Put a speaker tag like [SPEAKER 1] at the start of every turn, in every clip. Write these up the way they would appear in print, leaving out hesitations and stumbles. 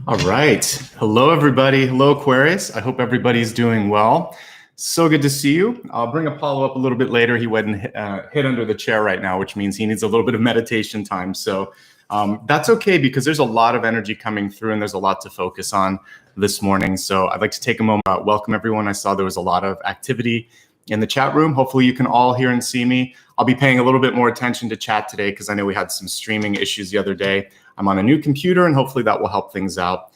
[SPEAKER 1] All right. Hello, everybody. Hello, Aquarius. I hope everybody's doing well. So good to see you. I'll bring Apollo up a little bit later. He went and hid under the chair right now, which means he needs a little bit of meditation time. So that's okay because there's a lot of energy coming through and there's a lot to focus on this morning. So I'd like to take a moment, welcome everyone. I saw there was a lot of activity in the chat room. Hopefully you can all hear and see me. I'll be paying a little bit more attention to chat today because I know we had some streaming issues the other day. I'm on a new computer and hopefully that will help things out.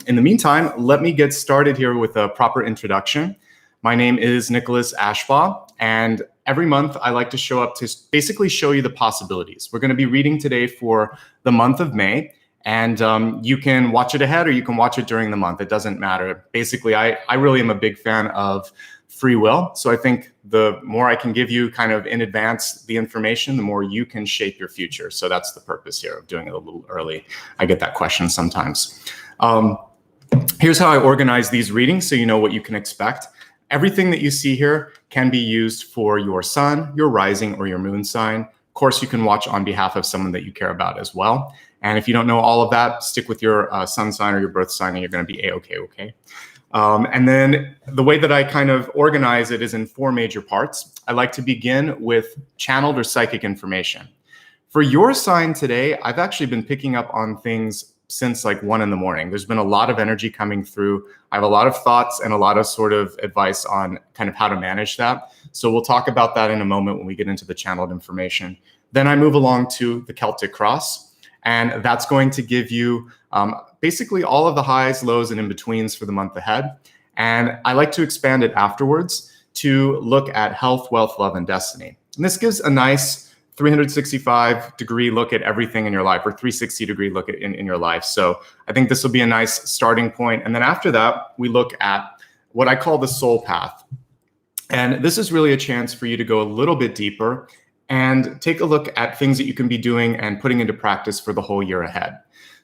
[SPEAKER 1] In the meantime, let me get started here with a proper introduction. My name is Nicholas Ashbaugh, and every month I like to show up to basically show you the possibilities. We're going to be reading today for the month of May, and you can watch it ahead or you can watch it during the month. It doesn't matter. Basically, I really am a big fan of free will. So I think the more I can give you kind of in advance the information, the more you can shape your future. So that's the purpose here of doing it a little early. I get that question sometimes. Here's how I organize these readings so you know what you can expect. Everything that you see here can be used for your sun, your rising, or your moon sign. Of course, you can watch on behalf of someone that you care about as well. And if you don't know all of that, stick with your sun sign or your birth sign and you're going to be A-okay, okay? And then the way that I kind of organize it is in four major parts. I like to begin with channeled or psychic information. For your sign today, I've actually been picking up on things since like 1 a.m. There's been a lot of energy coming through. I have a lot of thoughts and a lot of sort of advice on kind of how to manage that. So we'll talk about that in a moment when we get into the channeled information. Then I move along to the Celtic cross, and that's going to give you basically all of the highs, lows, and in-betweens for the month ahead. And I like to expand it afterwards to look at health, wealth, love, and destiny. And this gives a nice 365-degree look at everything in your life, or 360-degree look at in your life. So I think this will be a nice starting point. And then after that, we look at what I call the soul path. And this is really a chance for you to go a little bit deeper and take a look at things that you can be doing and putting into practice for the whole year ahead.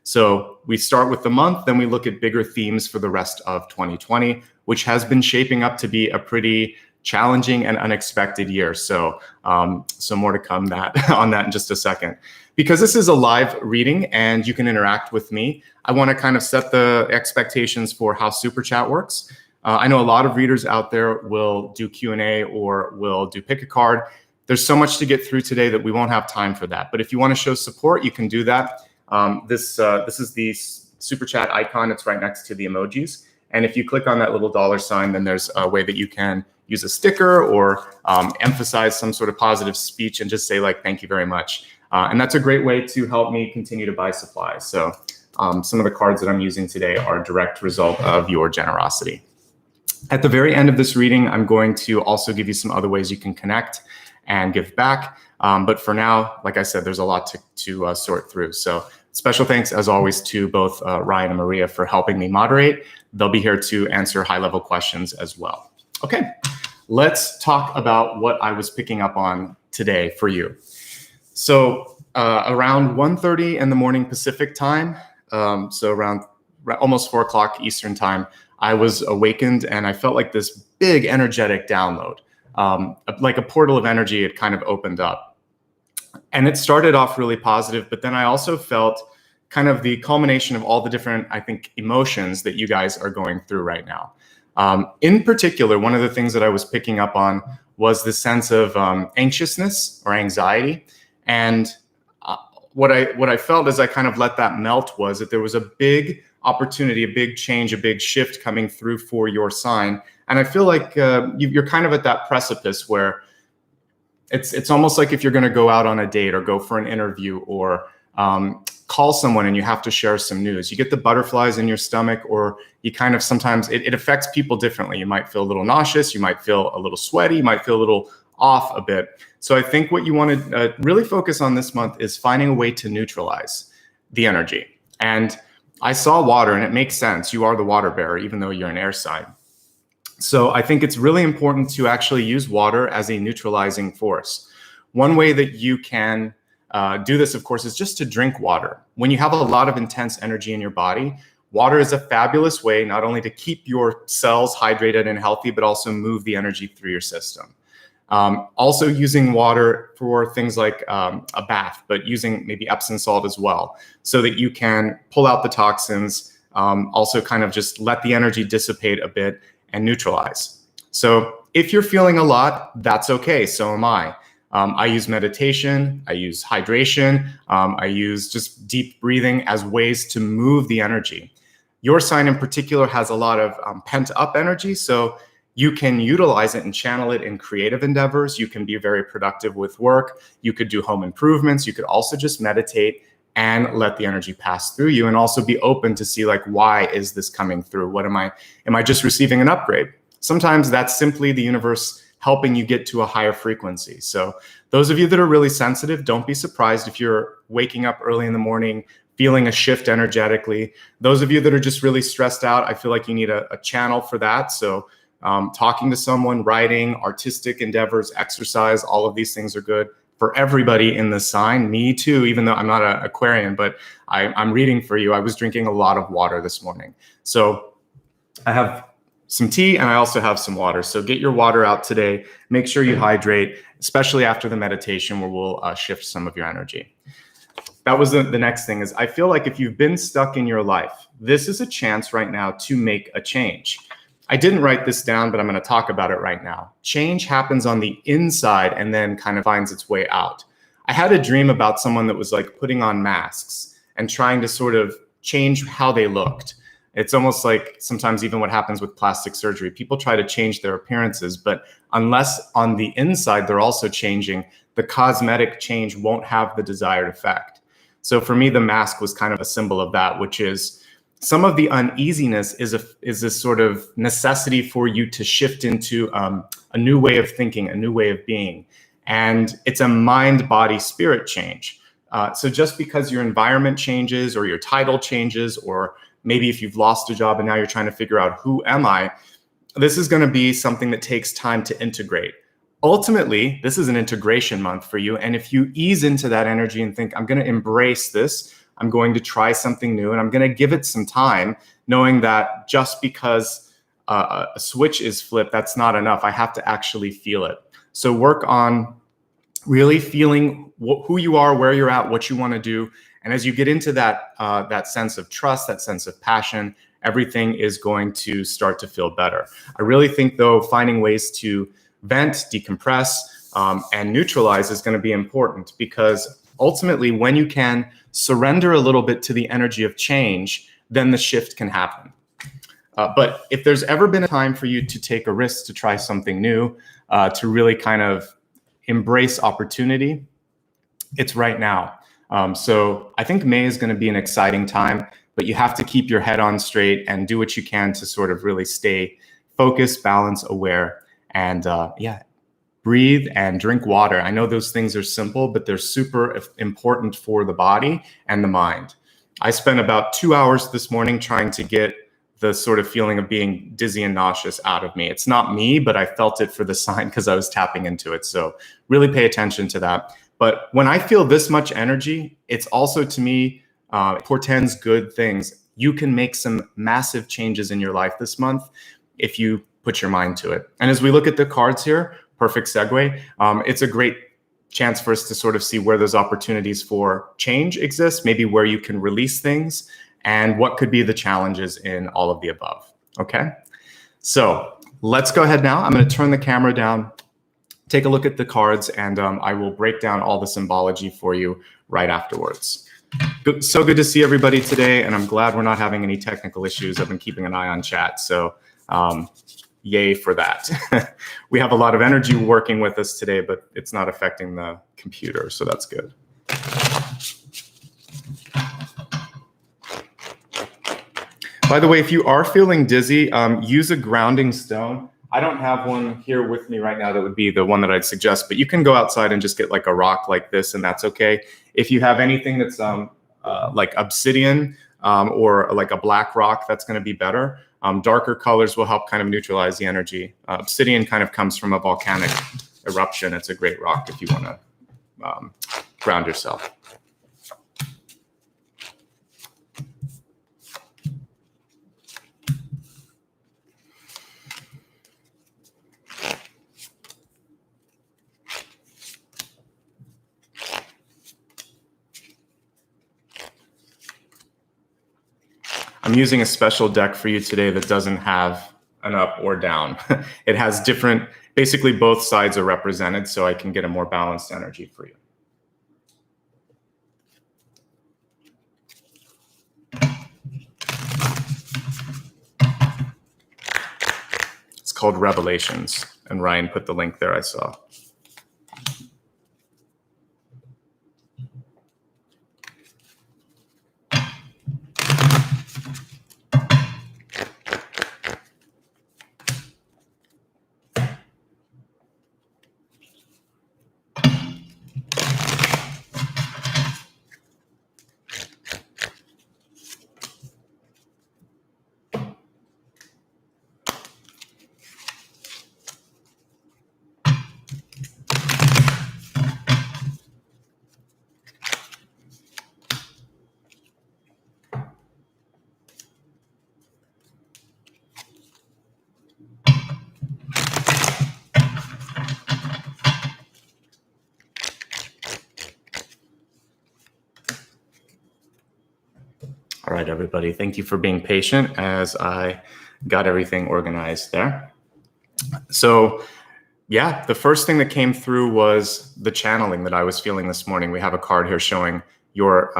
[SPEAKER 1] So we start with the month, then we look at bigger themes for the rest of 2020, which has been shaping up to be a pretty challenging and unexpected year. So more to come on that in just a second. Because this is a live reading and you can interact with me, I want to kind of set the expectations for how Super Chat works. I know a lot of readers out there will do Q&A or will do pick a card. There's so much to get through today that we won't have time for that. But if you want to show support, you can do that. This is the Super Chat icon. It's right next to the emojis. And if you click on that little $sign, then there's a way that you can use a sticker or emphasize some sort of positive speech and just say like, thank you very much. And that's a great way to help me continue to buy supplies. So some of the cards that I'm using today are a direct result of your generosity. At the very end of this reading, I'm going to also give you some other ways you can connect and give back. But for now, like I said, there's a lot to sort through. So special thanks, as always, to both Ryan and Maria for helping me moderate. They'll be here to answer high-level questions as well. Okay, let's talk about what I was picking up on today for you. So around 1:30 in the morning Pacific time, so around almost 4 o'clock Eastern time, I was awakened and I felt like this big energetic download. Like a portal of energy had kind of opened up. And it started off really positive, but then I also felt kind of the culmination of all the different, I think, emotions that you guys are going through right now. In particular, one of the things that I was picking up on was the sense of anxiousness or anxiety. And what I felt as I kind of let that melt was that there was a big opportunity, a big change, a big shift coming through for your sign. And I feel like you're kind of at that precipice where it's almost like if you're going to go out on a date or go for an interview or call someone and you have to share some news. You get the butterflies in your stomach, or you kind of sometimes it affects people differently. You might feel a little nauseous. You might feel a little sweaty. You might feel a little off a bit. So I think what you want to really focus on this month is finding a way to neutralize the energy. And I saw water, and it makes sense. You are the water bearer, even though you're an air sign. So I think it's really important to actually use water as a neutralizing force. One way that you can do this, of course, is just to drink water. When you have a lot of intense energy in your body, water is a fabulous way not only to keep your cells hydrated and healthy, but also move the energy through your system. Also using water for things like a bath, but using maybe Epsom salt as well, so that you can pull out the toxins, Also kind of just let the energy dissipate a bit and neutralize. So if you're feeling a lot, that's okay. So am I. I use meditation, I use hydration, I use just deep breathing as ways to move the energy. Your sign in particular has a lot of pent up energy, so you can utilize it and channel it in creative endeavors. You can be very productive with work. You could do home improvements. You could also just meditate and let the energy pass through you, and also be open to see, like, why is this coming through? What am I just receiving an upgrade? Sometimes that's simply the universe helping you get to a higher frequency. So those of you that are really sensitive, don't be surprised if you're waking up early in the morning, feeling a shift energetically. Those of you that are just really stressed out, I feel like you need a channel for that. So talking to someone, writing, artistic endeavors, exercise, all of these things are good for everybody in the sign. Me too, even though I'm not an Aquarian, but I'm reading for you. I was drinking a lot of water this morning. So I have some tea and I also have some water. So get your water out today. Make sure you hydrate, especially after the meditation where we'll shift some of your energy. That was the next thing. Is I feel like if you've been stuck in your life, this is a chance right now to make a change. I didn't write this down, but I'm going to talk about it right now. Change happens on the inside and then kind of finds its way out. I had a dream about someone that was like putting on masks and trying to sort of change how they looked. It's almost like sometimes even what happens with plastic surgery, people try to change their appearances, but unless on the inside they're also changing, the cosmetic change won't have the desired effect. So for me, the mask was kind of a symbol of that, which is some of the uneasiness is this sort of necessity for you to shift into a new way of thinking, a new way of being. And it's a mind, body, spirit change. So just because your environment changes or your title changes, or maybe if you've lost a job and now you're trying to figure out who am I, this is going to be something that takes time to integrate. Ultimately, this is an integration month for you. And if you ease into that energy and think, I'm going to embrace this, I'm going to try something new, and I'm going to give it some time, knowing that just because a switch is flipped, that's not enough. I have to actually feel it. So work on really feeling who you are, where you're at, what you want to do. And as you get into that sense of trust, that sense of passion, everything is going to start to feel better. I really think, though, finding ways to vent, decompress, and neutralize is going to be important, because ultimately, when you can surrender a little bit to the energy of change, then the shift can happen. But if there's ever been a time for you to take a risk, to try something new, to really kind of embrace opportunity, it's right now. So I think May is going to be an exciting time, but you have to keep your head on straight and do what you can to sort of really stay focused, balanced, aware, and breathe and drink water. I know those things are simple, but they're super important for the body and the mind. I spent about 2 hours this morning trying to get the sort of feeling of being dizzy and nauseous out of me. It's not me, but I felt it for the sign because I was tapping into it. So really pay attention to that. But when I feel this much energy, it's also, to me, portends good things. You can make some massive changes in your life this month if you put your mind to it. And as we look at the cards here, perfect segue, it's a great chance for us to sort of see where those opportunities for change exist, maybe where you can release things, and what could be the challenges in all of the above. Okay, so let's go ahead now. I'm going to turn the camera down, take a look at the cards, and I will break down all the symbology for you right afterwards. So good to see everybody today, and I'm glad we're not having any technical issues. I've been keeping an eye on chat, so yay for that. We have a lot of energy working with us today, but it's not affecting the computer, so that's good. By the way, if you are feeling dizzy, use a grounding stone. I don't have one here with me right now that would be the one that I'd suggest, but you can go outside and just get like a rock like this, and that's okay. If you have anything that's like obsidian or like a black rock, that's going to be better. Darker colors will help kind of neutralize the energy. Obsidian kind of comes from a volcanic eruption. It's a great rock if you want to ground yourself. I'm I'm using a special deck for you today that doesn't have an up or down. It has different, basically both sides are represented, so I can get a more balanced energy for you. It's called Revelations, and Ryan put the link there, I saw. All right, everybody, thank you for being patient as I got everything organized there. So yeah, the first thing that came through was the channeling that I was feeling this morning. We have a card here showing your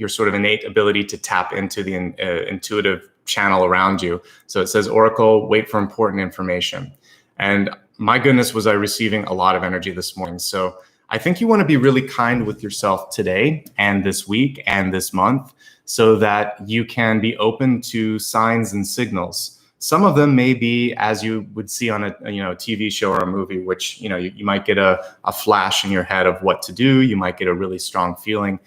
[SPEAKER 1] sort of innate ability to tap into the intuitive channel around you. So it says, Oracle, wait for important information. And my goodness, was I receiving a lot of energy this morning. So I think you want to be really kind with yourself today and this week and this month so that you can be open to signs and signals. Some of them may be, as you would see on a TV show or a movie, which you might get a flash in your head of what to do. You might get a really strong feeling.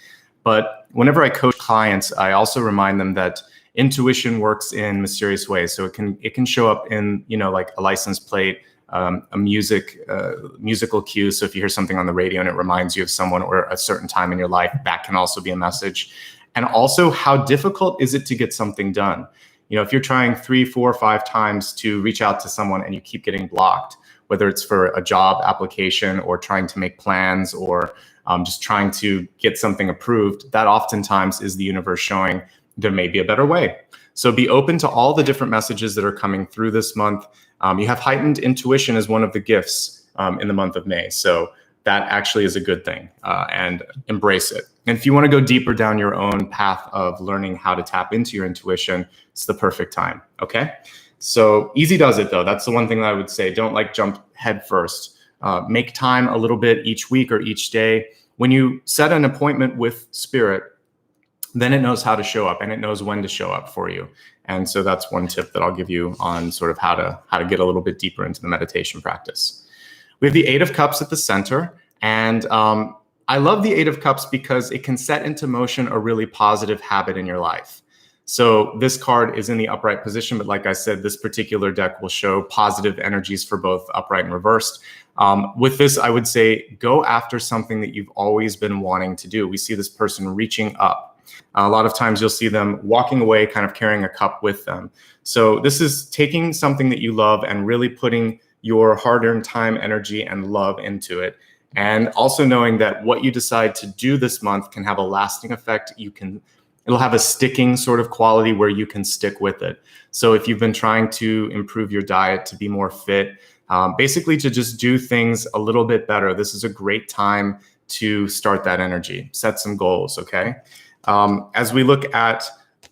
[SPEAKER 1] But whenever I coach clients, I also remind them that intuition works in mysterious ways. So it can show up in like a license plate, a musical cue. So if you hear something on the radio and it reminds you of someone or a certain time in your life, that can also be a message. And also, how difficult is it to get something done? If you're trying 3, 4, 5 times to reach out to someone and you keep getting blocked, whether it's for a job application or trying to make plans or just trying to get something approved, that oftentimes is the universe showing there may be a better way. So be open to all the different messages that are coming through this month. You have heightened intuition as one of the gifts in the month of May. So that actually is a good thing, and embrace it. And if you want to go deeper down your own path of learning how to tap into your intuition, it's the perfect time, okay? So easy does it though. That's the one thing that I would say. Don't jump head first. Make time a little bit each week or each day. When you set an appointment with Spirit, then it knows how to show up and it knows when to show up for you. And so that's one tip that I'll give you on sort of how to get a little bit deeper into the meditation practice. We have the 8 of Cups at the center. And I love the 8 of Cups because it can set into motion a really positive habit in your life. So this card is in the upright position, but like I said, this particular deck will show positive energies for both upright and reversed. With this, I would say go after something that you've always been wanting to do. We see this person reaching up. A lot of times you'll see them walking away, kind of carrying a cup with them. So this is taking something that you love and really putting your hard-earned time, energy, and love into it. And also knowing that what you decide to do this month can have a lasting effect. It'll have a sticking sort of quality where you can stick with it. So if you've been trying to improve your diet, to be more fit, basically to just do things a little bit better, this is a great time to start that energy. Set some goals, okay? As we look at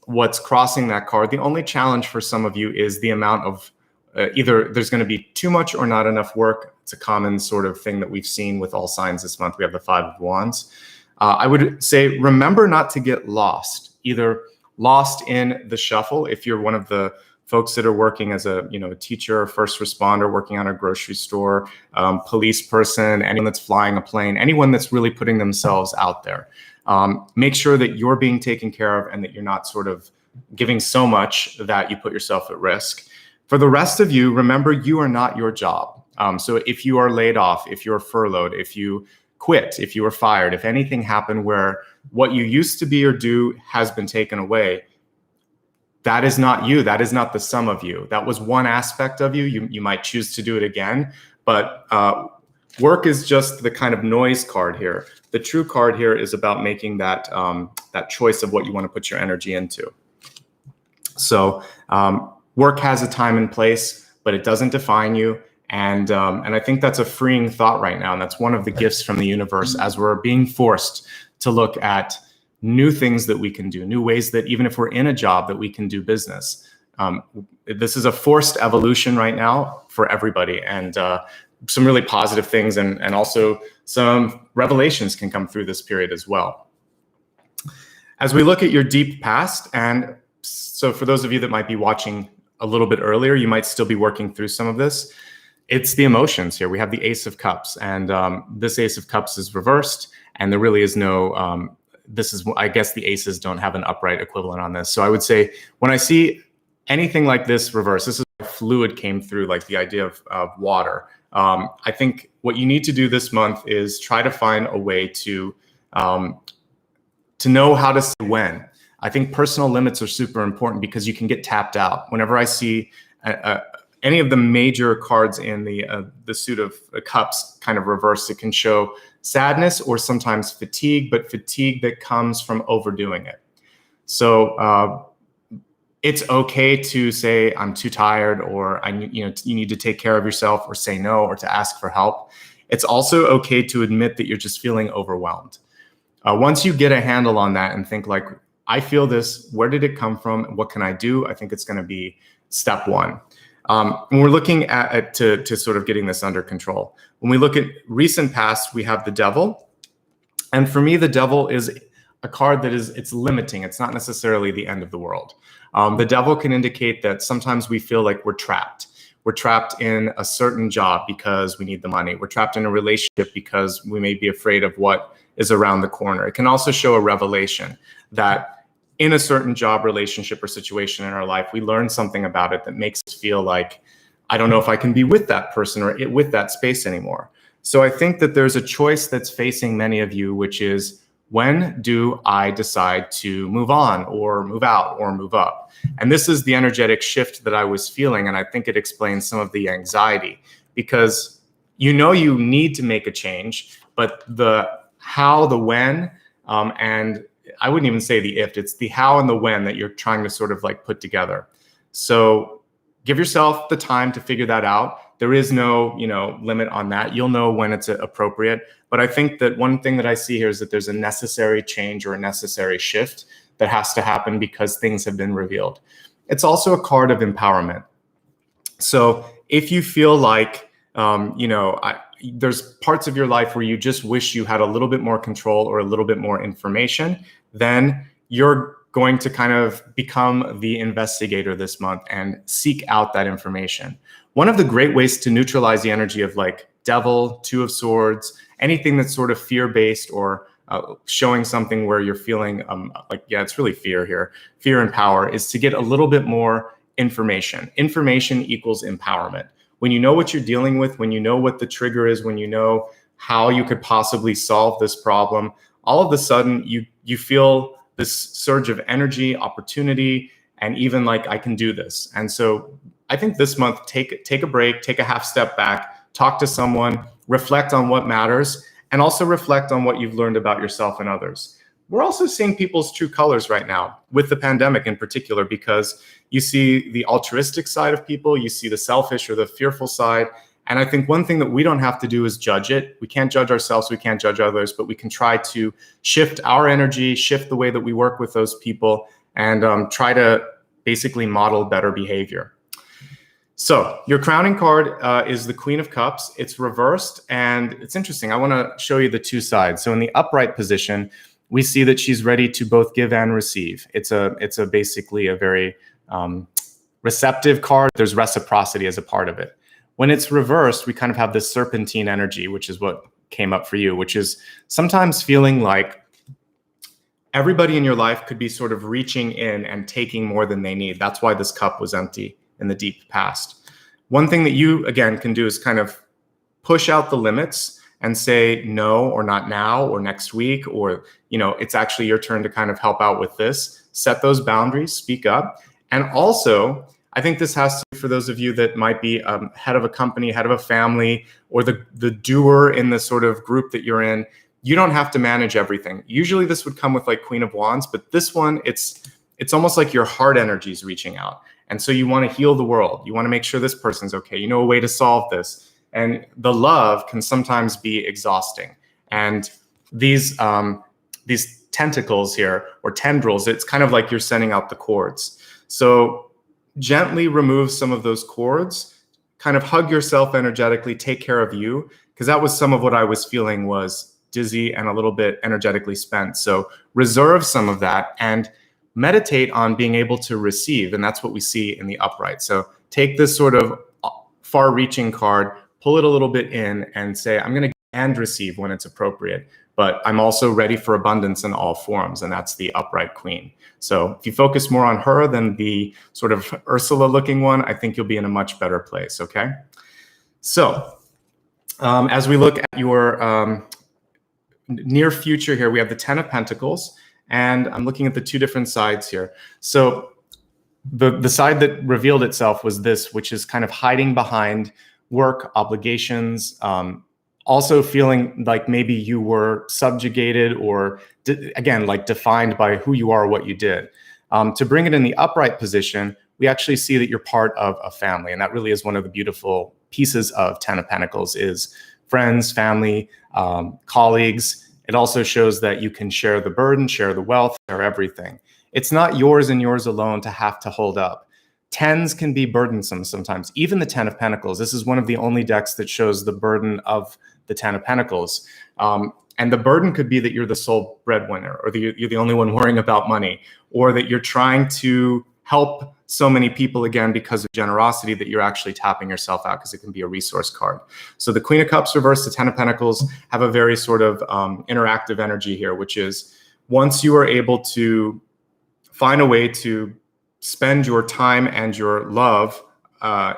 [SPEAKER 1] what's crossing that card, the only challenge for some of you is the amount of either there's going to be too much or not enough work. It's a common sort of thing that we've seen with all signs this month. We have the 5 of Wands. I would say remember not to get lost, either lost in the shuffle. If you're one of the folks that are working as a teacher or first responder, working on a grocery store, police person, anyone that's flying a plane, anyone that's really putting themselves out there, make sure that you're being taken care of and that you're not sort of giving so much that you put yourself at risk. For the rest of you, remember you are not your job. So if you are laid off, if you're furloughed, if you quit, if you were fired, if anything happened where what you used to be or do has been taken away, that is not you. That is not the sum of you. That was one aspect of you. You might choose to do it again, but work is just the kind of noise card here. The true card here is about making that choice of what you want to put your energy into. So work has a time and place, but it doesn't define you. And I think that's a freeing thought right now. And that's one of the gifts from the universe as we're being forced to look at new things that we can do, new ways that even if we're in a job that we can do business. This is a forced evolution right now for everybody. And some really positive things and also some revelations can come through this period as well. As we look at your deep past, and so for those of you that might be watching a little bit earlier, you might still be working through some of this. It's the emotions here. We have the Ace of Cups, and this Ace of Cups is reversed, and there really is no, I guess the aces don't have an upright equivalent on this. So I would say when I see anything like this reverse, this is why fluid came through, like the idea of water. I think what you need to do this month is try to find a way to know how to say when. I think personal limits are super important because you can get tapped out. Whenever I see any of the major cards in the suit of cups kind of reversed, it can show sadness or sometimes fatigue, but fatigue that comes from overdoing it. So it's okay to say I'm too tired, or you need to take care of yourself, or say no, or to ask for help. It's also okay to admit that you're just feeling overwhelmed. Once you get a handle on that and think like, I feel this, where did it come from? What can I do? I think it's going to be step one. When we're looking at to sort of getting this under control, when we look at recent past, we have the Devil. And for me, the Devil is a card that it's limiting. It's not necessarily the end of the world. The Devil can indicate that sometimes we feel like we're trapped. We're trapped in a certain job because we need the money. We're trapped in a relationship because we may be afraid of what is around the corner. It can also show a revelation that in a certain job, relationship, or situation in our life, we learn something about it that makes us feel like, I don't know if I can be with that person or with that space anymore. So I think that there's a choice that's facing many of you, which is, when do I decide to move on or move out or move up? And this is the energetic shift that I was feeling. And I think it explains some of the anxiety, because you need to make a change, but the how, the when, and I wouldn't even say the if, it's the how and the when that you're trying to sort of like put together. So give yourself the time to figure that out. There is no, limit on that. You'll know when it's appropriate. But I think that one thing that I see here is that there's a necessary change or a necessary shift that has to happen because things have been revealed. It's also a card of empowerment. So if you feel like, there's parts of your life where you just wish you had a little bit more control or a little bit more information, then you're going to kind of become the investigator this month and seek out that information. One of the great ways to neutralize the energy of like Devil, Two of Swords, anything that's sort of fear-based or showing something where you're feeling it's really fear here, fear and power, is to get a little bit more information. Information equals empowerment. When you know what you're dealing with, when you know what the trigger is, when you know how you could possibly solve this problem, all of a sudden you feel this surge of energy, opportunity, and even like, I can do this. And so I think this month, take a break, take a half step back, talk to someone, reflect on what matters, and also reflect on what you've learned about yourself and others. We're also seeing people's true colors right now with the pandemic in particular, because you see the altruistic side of people, you see the selfish or the fearful side. And I think one thing that we don't have to do is judge it. We can't judge ourselves, we can't judge others, but we can try to shift our energy, shift the way that we work with those people, and try to basically model better behavior. So your crowning card is the Queen of Cups. It's reversed, and it's interesting. I want to show you the two sides. So in the upright position, we see that she's ready to both give and receive. It's basically a very receptive card. There's reciprocity as a part of it. When it's reversed, we kind of have this serpentine energy, which is what came up for you, which is sometimes feeling like everybody in your life could be sort of reaching in and taking more than they need. That's why this cup was empty in the deep past. One thing that you, again, can do is kind of push out the limits and say no, or not now, or next week, or, it's actually your turn to kind of help out with this. Set those boundaries, speak up. And also, I think this has to, for those of you that might be head of a company, head of a family, or the doer in the sort of group that you're in, you don't have to manage everything. Usually this would come with like Queen of Wands, but this one, it's it's almost like your heart energy is reaching out. And so you want to heal the world. You want to make sure this person's okay. You know a way to solve this. And the love can sometimes be exhausting. And these tentacles here, or tendrils, it's kind of like you're sending out the cords. So gently remove some of those cords, kind of hug yourself energetically, take care of you, because that was some of what I was feeling, was dizzy and a little bit energetically spent. So reserve some of that and meditate on being able to receive. And that's what we see in the upright. So take this sort of far-reaching card, pull it a little bit in and say, I'm going to and receive when it's appropriate, but I'm also ready for abundance in all forms. And that's the upright queen. So if you focus more on her than the sort of Ursula looking one, I think you'll be in a much better place. Okay. So as we look at your near future here, we have the 10 of Pentacles, and I'm looking at the two different sides here. So the side that revealed itself was this, which is kind of hiding behind work, obligations, also feeling like maybe you were subjugated or, again, like defined by who you are or what you did. To bring it in the upright position, we actually see that you're part of a family. And that really is one of the beautiful pieces of 10 of Pentacles, is friends, family, colleagues. It also shows that you can share the burden, share the wealth, share everything. It's not yours and yours alone to have to hold up. Tens can be burdensome sometimes. Even the 10 of Pentacles. This is one of the only decks that shows the burden of the 10 of Pentacles. And the burden could be that you're the sole breadwinner, or that you're the only one worrying about money, or that you're trying to help so many people, again, because of generosity, that you're actually tapping yourself out, because it can be a resource card. So the Queen of Cups reversed, the 10 of Pentacles have a very sort of interactive energy here, which is once you are able to find a way to spend your time and your love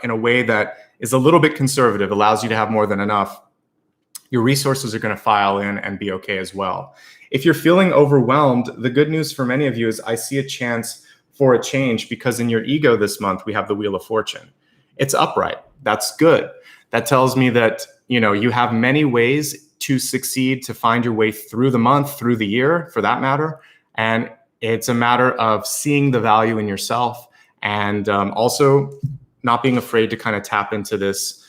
[SPEAKER 1] in a way that is a little bit conservative, allows you to have more than enough, your resources are going to file in and be okay as well. If you're feeling overwhelmed, the good news for many of you is I see a chance for a change, because in your ego this month, we have the Wheel of Fortune. It's upright. That's good. That tells me that, you know, you have many ways to succeed, to find your way through the month, through the year, for that matter. And it's a matter of seeing the value in yourself, and also not being afraid to kind of tap into this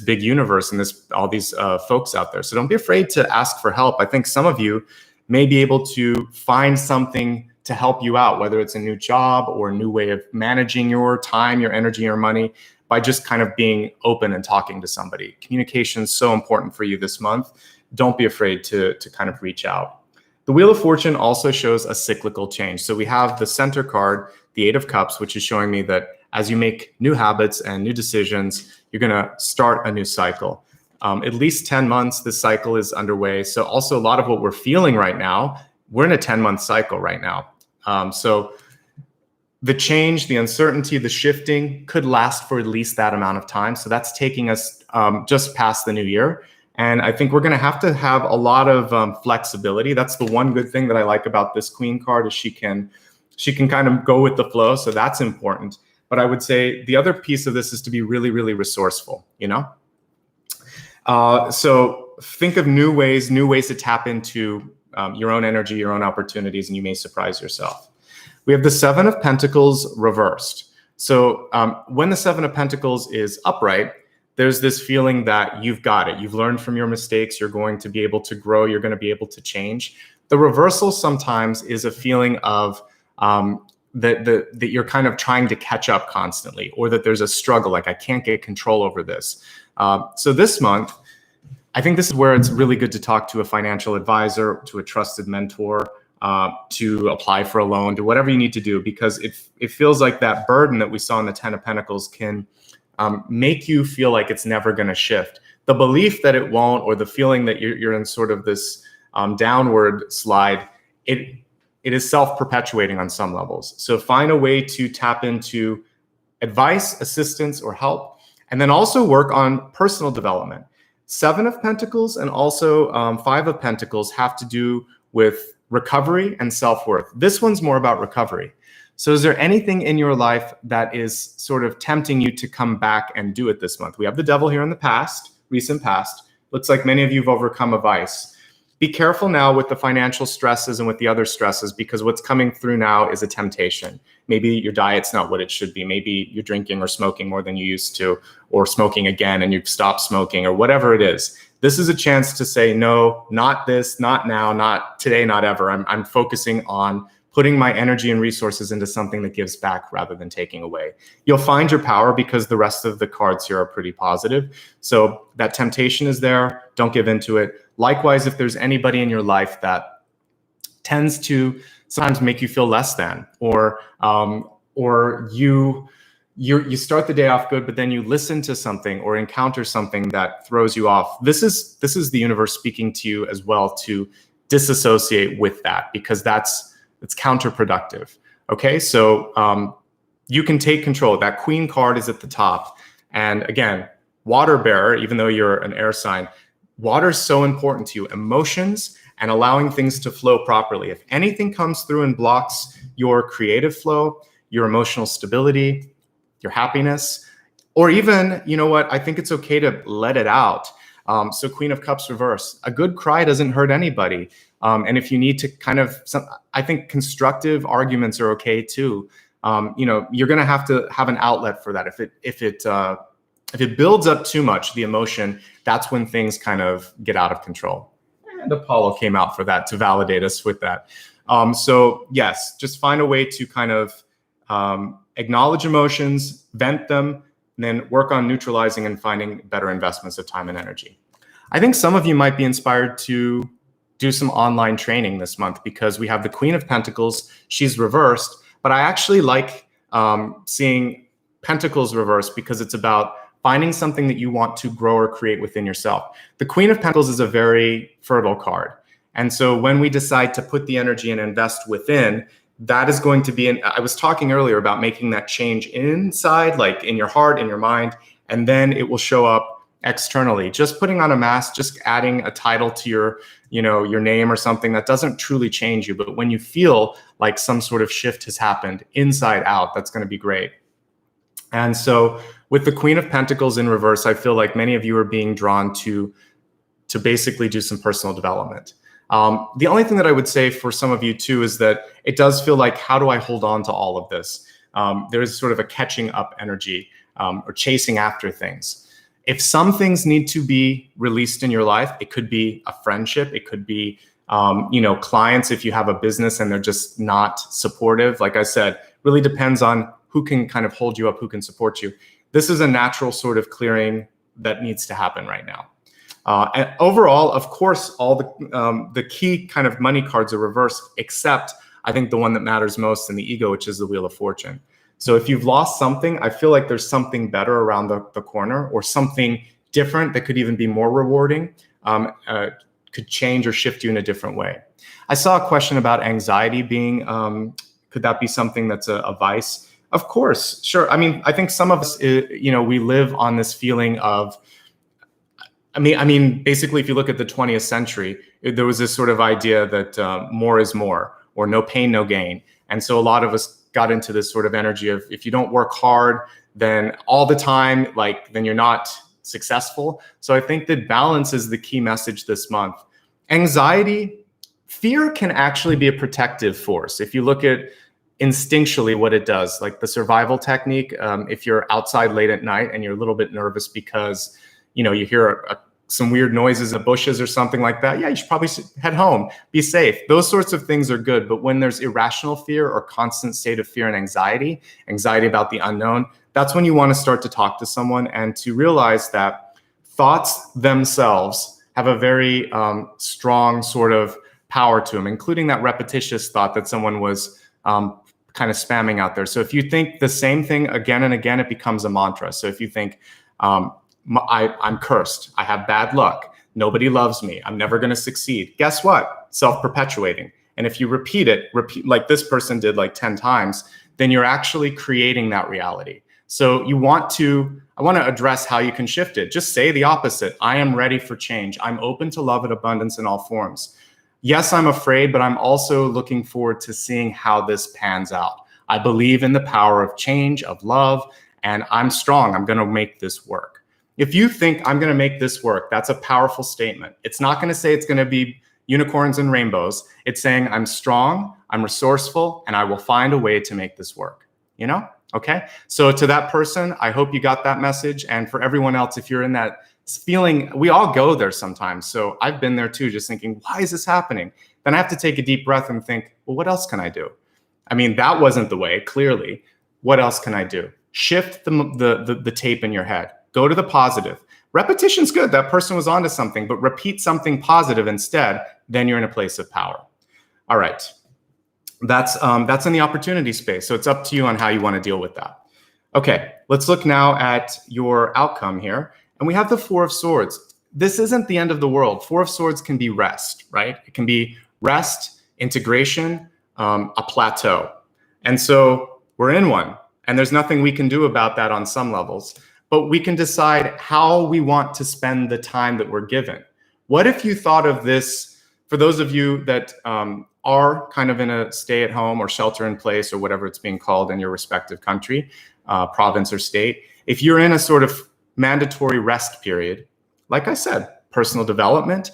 [SPEAKER 1] big universe and all these folks out there. So don't be afraid to ask for help. I think some of you may be able to find something to help you out, whether it's a new job or a new way of managing your time, your energy, your money, by just kind of being open and talking to somebody. Communication is so important for you this month. Don't be afraid to kind of reach out. The Wheel of Fortune also shows a cyclical change. So we have the center card, the 8 of Cups, which is showing me that as you make new habits and new decisions, you're going to start a new cycle. At least 10 months, this cycle is underway. So also a lot of what we're feeling right now, we're in a 10-month cycle right now. So the change, the uncertainty, the shifting could last for at least that amount of time. So that's taking us just past the new year. And I think we're going to have a lot of flexibility. That's the one good thing that I like about this Queen card, is she can kind of go with the flow. So that's important. But I would say the other piece of this is to be really, really resourceful, you know? So think of new ways to tap into your own energy, your own opportunities, and you may surprise yourself. We have the 7 of Pentacles reversed. So when the 7 of Pentacles is upright, there's this feeling that you've got it. You've learned from your mistakes. You're going to be able to grow. You're going to be able to change. The reversal sometimes is a feeling of that you're kind of trying to catch up constantly, or that there's a struggle, like I can't get control over this. So this month, I think this is where it's really good to talk to a financial advisor, to a trusted mentor, to apply for a loan, to whatever you need to do, because it feels like that burden that we saw in the 10 of Pentacles can make you feel like it's never going to shift. The belief that it won't, or the feeling that you're in sort of this downward slide, it is self-perpetuating on some levels. So find a way to tap into advice, assistance, or help, and then also work on personal development. 7 of Pentacles and also 5 of Pentacles have to do with recovery and self-worth. This one's more about recovery. So is there anything in your life that is sort of tempting you to come back and do it this month? We have the Devil here in the past, recent past. Looks like many of you have overcome a vice. Be careful now with the financial stresses and with the other stresses, because what's coming through now is a temptation. Maybe your diet's not what it should be. Maybe you're drinking or smoking more than you used to, or smoking again and you've stopped smoking, or whatever it is. This is a chance to say, no, not this, not now, not today, not ever. I'm focusing on putting my energy and resources into something that gives back rather than taking away. You'll find your power because the rest of the cards here are pretty positive. So that temptation is there. Don't give into it. Likewise, if there's anybody in your life that tends to sometimes make you feel less than, or you start the day off good, but then you listen to something or encounter something that throws you off. This is the universe speaking to you as well to disassociate with that, because it's counterproductive. Okay, so you can take control. That Queen card is at the top, and again, water bearer. Even though you're an air sign, water is so important to you. Emotions and allowing things to flow properly. If anything comes through and blocks your creative flow, your emotional stability, your happiness, or even, you know what, I think it's okay to let it out. So Queen of Cups reverse, a good cry doesn't hurt anybody. And if you need to I think constructive arguments are okay too. You're going to have an outlet for that. If it builds up too much, the emotion, that's when things kind of get out of control. And Apollo came out for that to validate us with that. So yes, just find a way to kind of acknowledge emotions, vent them, and then work on neutralizing and finding better investments of time and energy. I think some of you might be inspired to do some online training this month, because we have the Queen of Pentacles. She's reversed, but I actually like seeing Pentacles reversed, because it's about finding something that you want to grow or create within yourself. The Queen of Pentacles is a very fertile card. And so when we decide to put the energy and invest within, that is going to be, I was talking earlier about making that change inside, like in your heart, in your mind, and then it will show up externally. Just putting on a mask, just adding a title to your name or something, that doesn't truly change you. But when you feel like some sort of shift has happened inside out, that's going to be great. And so with the Queen of Pentacles in reverse, I feel like many of you are being drawn to basically do some personal development. The only thing that I would say for some of you too is that it does feel like, how do I hold on to all of this? There is sort of a catching up energy or chasing after things. If some things need to be released in your life, it could be a friendship, it could be clients if you have a business and they're just not supportive. Like I said, really depends on who can kind of hold you up, who can support you. This is a natural sort of clearing that needs to happen right now. And overall, of course, all the key kind of money cards are reversed, except I think the one that matters most in the ego, which is the Wheel of Fortune. So if you've lost something, I feel like there's something better around the corner, or something different that could even be more rewarding, could change or shift you in a different way. I saw a question about anxiety being, could that be something that's a vice? Of course, sure. I mean, I think some of us, we live on this feeling of, basically, if you look at the 20th century, there was this sort of idea that more is more, or no pain, no gain. And so a lot of us got into this sort of energy of, if you don't work hard, then all the time, then you're not successful. So I think that balance is the key message this month. Anxiety, fear can actually be a protective force. If you look at instinctually what it does, like the survival technique, if you're outside late at night and you're a little bit nervous because you hear some weird noises in the bushes or something like that, yeah, you should probably head home, be safe. Those sorts of things are good. But when there's irrational fear or constant state of fear and anxiety about the unknown, that's when you want to start to talk to someone and to realize that thoughts themselves have a very strong sort of power to them, including that repetitious thought that someone was kind of spamming out there. So if you think the same thing again and again, it becomes a mantra. So if you think, I'm cursed, I have bad luck, nobody loves me, I'm never going to succeed. Guess what? Self-perpetuating. And if you repeat like this person did 10 times, then you're actually creating that reality. So I want to address how you can shift it. Just say the opposite. I am ready for change. I'm open to love and abundance in all forms. Yes, I'm afraid, but I'm also looking forward to seeing how this pans out. I believe in the power of change, of love, and I'm strong. I'm going to make this work. If you think I'm going to make this work, that's a powerful statement. It's not going to say it's going to be, unicorns and rainbows. It's saying, I'm strong, I'm resourceful, and I will find a way to make this work, you know? Okay, so to that person, I hope you got that message. And for everyone else, if you're in that feeling, we all go there sometimes. So I've been there too, just thinking, why is this happening? Then I have to take a deep breath and think, well, what else can I do? I mean, that wasn't the way, clearly. What else can I do? Shift the tape in your head. Go to the positive. Repetition's good. That person was onto something, but repeat something positive instead. Then you're in a place of power. All right. That's in the opportunity space. So it's up to you on how you want to deal with that. Okay, let's look now at your outcome here. And we have the Four of Swords. This isn't the end of the world. Four of Swords can be rest, right? It can be rest, integration, a plateau. And so we're in one. And there's nothing we can do about that on some levels. But we can decide how we want to spend the time that we're given. What if you thought of this, for those of you that are kind of in a stay-at-home or shelter-in-place or whatever it's being called in your respective country, province or state, if you're in a sort of mandatory rest period, like I said, personal development,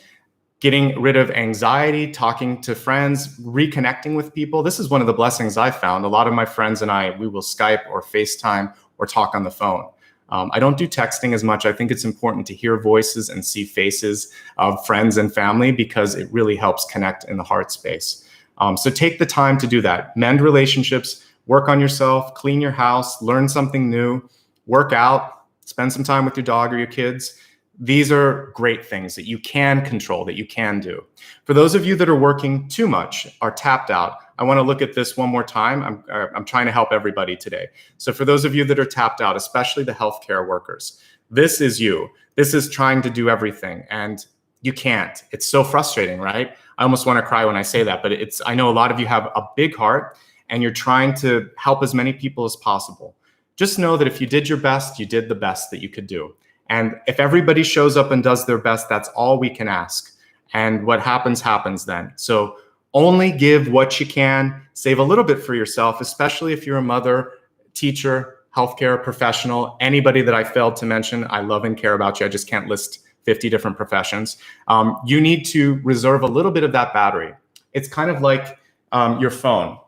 [SPEAKER 1] getting rid of anxiety, talking to friends, reconnecting with people. This is one of the blessings I found. A lot of my friends and I, we will Skype or FaceTime or talk on the phone. I don't do texting as much. I think it's important to hear voices and see faces of friends and family because it really helps connect in the heart space. So take the time to do that. Mend relationships, work on yourself, clean your house, learn something new, work out, spend some time with your dog or your kids. These are great things that you can control, that you can do. For those of you that are working too much, are tapped out, I want to look at this one more time. I'm trying to help everybody today. So for those of you that are tapped out, especially the healthcare workers, this is you. This is trying to do everything and you can't. It's so frustrating, right? I almost want to cry when I say that, but I know a lot of you have a big heart and you're trying to help as many people as possible. Just know that if you did your best, you did the best that you could do. And if everybody shows up and does their best, that's all we can ask. And what happens, happens then. So only give what you can, save a little bit for yourself, especially if you're a mother, teacher, healthcare professional, anybody that I failed to mention. I love and care about you. I just can't list 50 different professions. You need to reserve a little bit of that battery. It's kind of like your phone.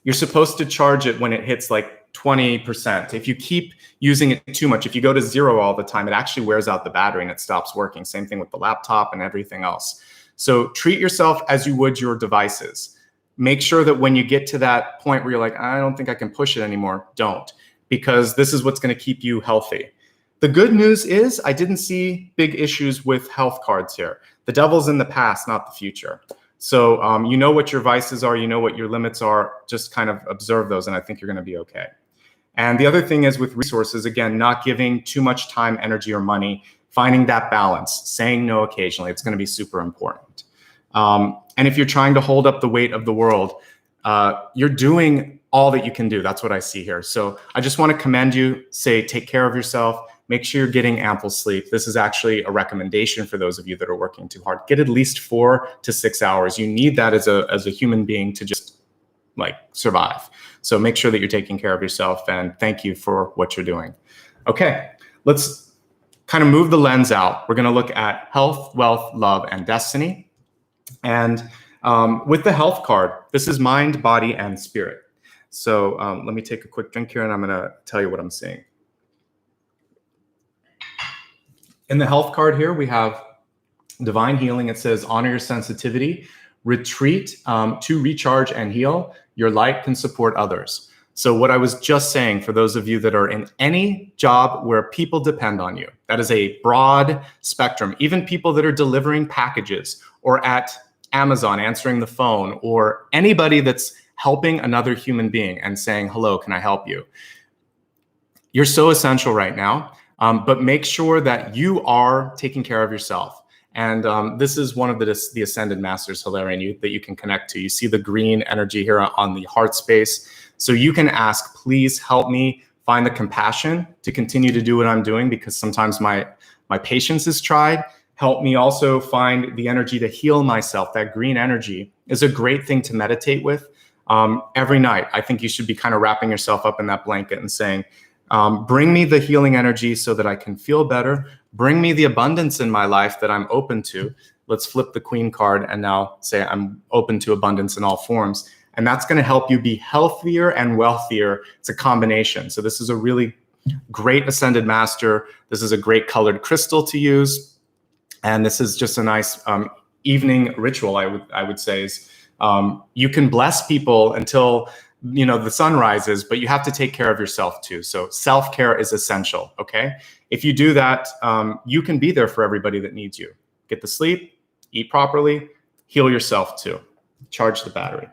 [SPEAKER 1] You're supposed to charge it when it hits like 20%. If you keep using it too much, if you go to 0 all the time, it actually wears out the battery and it stops working. Same thing with the laptop and everything else. So treat yourself as you would your devices. Make sure that when you get to that point where you're like, I don't think I can push it anymore, don't, because this is what's going to keep you healthy. The good news is I didn't see big issues with health cards here. The devil's in the past, not the future. So you know what your vices are, you know what your limits are, just kind of observe those and I think you're going to be okay. And the other thing is with resources, again, not giving too much time, energy, or money, finding that balance, saying no occasionally, it's going to be super important. And if you're trying to hold up the weight of the world, you're doing all that you can do. That's what I see here. So I just want to commend you, say, take care of yourself, make sure you're getting ample sleep. This is actually a recommendation for those of you that are working too hard. Get at least 4 to 6 hours. You need that as a human being to just like survive. So make sure that you're taking care of yourself and thank you for what you're doing. Okay, let's kind of move the lens out. We're going to look at health, wealth, love, and destiny. And with the health card, this is mind, body, and spirit. So let me take a quick drink here and I'm going to tell you what I'm seeing. In the health card here, we have divine healing. It says, honor your sensitivity, retreat to recharge and heal. Your light can support others. So what I was just saying, for those of you that are in any job where people depend on you, that is a broad spectrum. Even people that are delivering packages or at Amazon answering the phone, or anybody that's helping another human being and saying, hello, can I help you? You're so essential right now, but make sure that you are taking care of yourself. And this is one of the Ascended Masters, Hilarion, that you can connect to. You see the green energy here on the heart space. So you can ask, please help me find the compassion to continue to do what I'm doing, because sometimes my patience is tried. Help me also find the energy to heal myself. That green energy is a great thing to meditate with every night. I think you should be kind of wrapping yourself up in that blanket and saying, bring me the healing energy so that I can feel better. Bring me the abundance in my life that I'm open to. Let's flip the Queen card and now say I'm open to abundance in all forms. And that's going to help you be healthier and wealthier. It's a combination. So this is a really great Ascended Master. This is a great colored crystal to use. And this is just a nice evening ritual, I would say. Is, you can bless people until the sun rises, but you have to take care of yourself too. So self-care is essential, okay? If you do that, you can be there for everybody that needs you. Get the sleep, eat properly, heal yourself too. Charge the battery.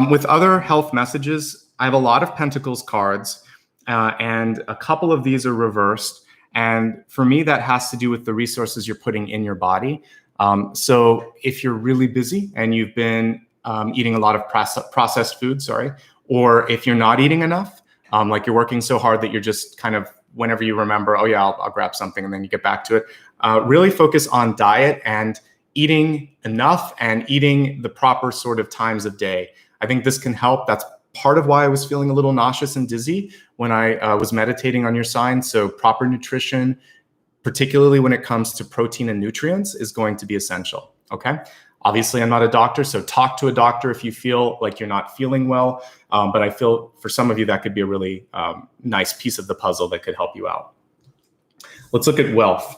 [SPEAKER 1] With other health messages, I have a lot of Pentacles cards, and a couple of these are reversed. And for me, that has to do with the resources you're putting in your body. So if you're really busy and you've been eating a lot of processed food, or if you're not eating enough, like you're working so hard that you're just kind of, whenever you remember, oh yeah, I'll grab something, and then you get back to it. Really focus on diet and eating enough and eating the proper sort of times of day. I think this can help. That's part of why I was feeling a little nauseous and dizzy when I was meditating on your sign. So proper nutrition, particularly when it comes to protein and nutrients, is going to be essential, okay? Obviously, I'm not a doctor, so talk to a doctor if you feel like you're not feeling well. But I feel for some of you, that could be a really nice piece of the puzzle that could help you out. Let's look at wealth.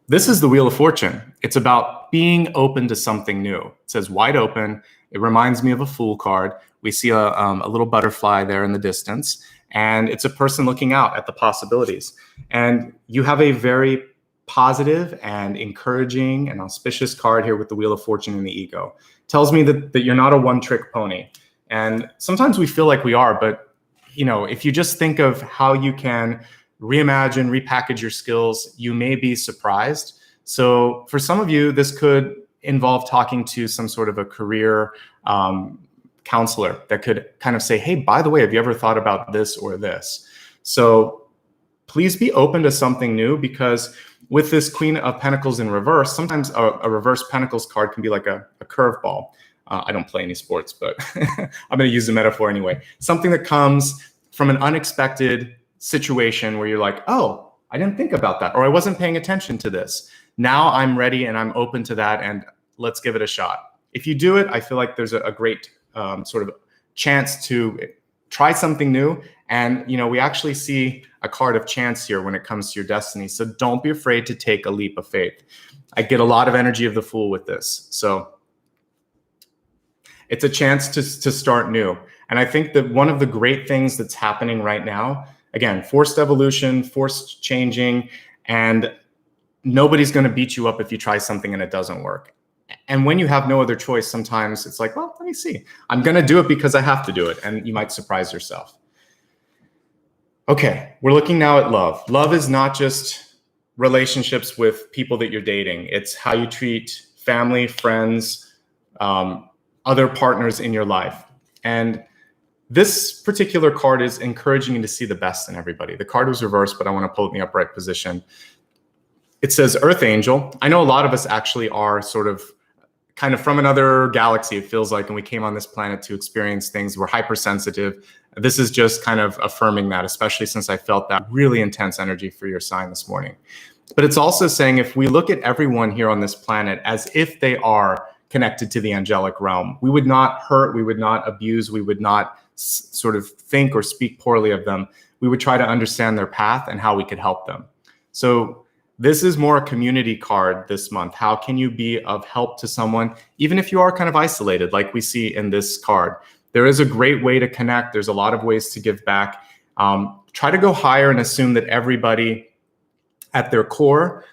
[SPEAKER 1] This is the Wheel of Fortune. It's about being open to something new. It says wide open. It reminds me of a Fool card. We see a little butterfly there in the distance, and it's a person looking out at the possibilities. And you have a very positive and encouraging and auspicious card here with the Wheel of Fortune and the Ego. Tells me that you're not a one-trick pony. And sometimes we feel like we are, but if you just think of how you can reimagine, repackage your skills, you may be surprised. So for some of you, this could involve talking to some sort of a career counselor that could kind of say, hey, by the way, have you ever thought about this or this? So please be open to something new, because with this Queen of Pentacles in reverse, sometimes a reverse Pentacles card can be like a curveball. I don't play any sports, but I'm going to use the metaphor anyway. Something that comes from an unexpected situation where you're like, oh, I didn't think about that, or I wasn't paying attention to this. Now I'm ready and I'm open to that, and let's give it a shot. If you do it, I feel like there's a great sort of chance to try something new. And, we actually see a card of chance here when it comes to your destiny. So don't be afraid to take a leap of faith. I get a lot of energy of the Fool with this. So it's a chance to start new. And I think that one of the great things that's happening right now, again, forced evolution, forced changing, and nobody's going to beat you up if you try something and it doesn't work. And when you have no other choice, sometimes it's like, well, let me see. I'm going to do it because I have to do it. And you might surprise yourself. Okay, we're looking now at love. Love is not just relationships with people that you're dating. It's how you treat family, friends, other partners in your life. And this particular card is encouraging you to see the best in everybody. The card was reversed, but I want to pull it in the upright position. It says Earth Angel. I know a lot of us actually are sort of kind of from another galaxy, it feels like, and we came on this planet to experience things. We're hypersensitive. This is just kind of affirming that, especially since I felt that really intense energy for your sign this morning. But it's also saying if we look at everyone here on this planet as if they are connected to the angelic realm, we would not hurt, we would not abuse, we would not sort of think or speak poorly of them. We would try to understand their path and how we could help them. So this is more a community card this month. How can you be of help to someone, even if you are kind of isolated, like we see in this card? There is a great way to connect. There's a lot of ways to give back. Try to go higher and assume that everybody at their core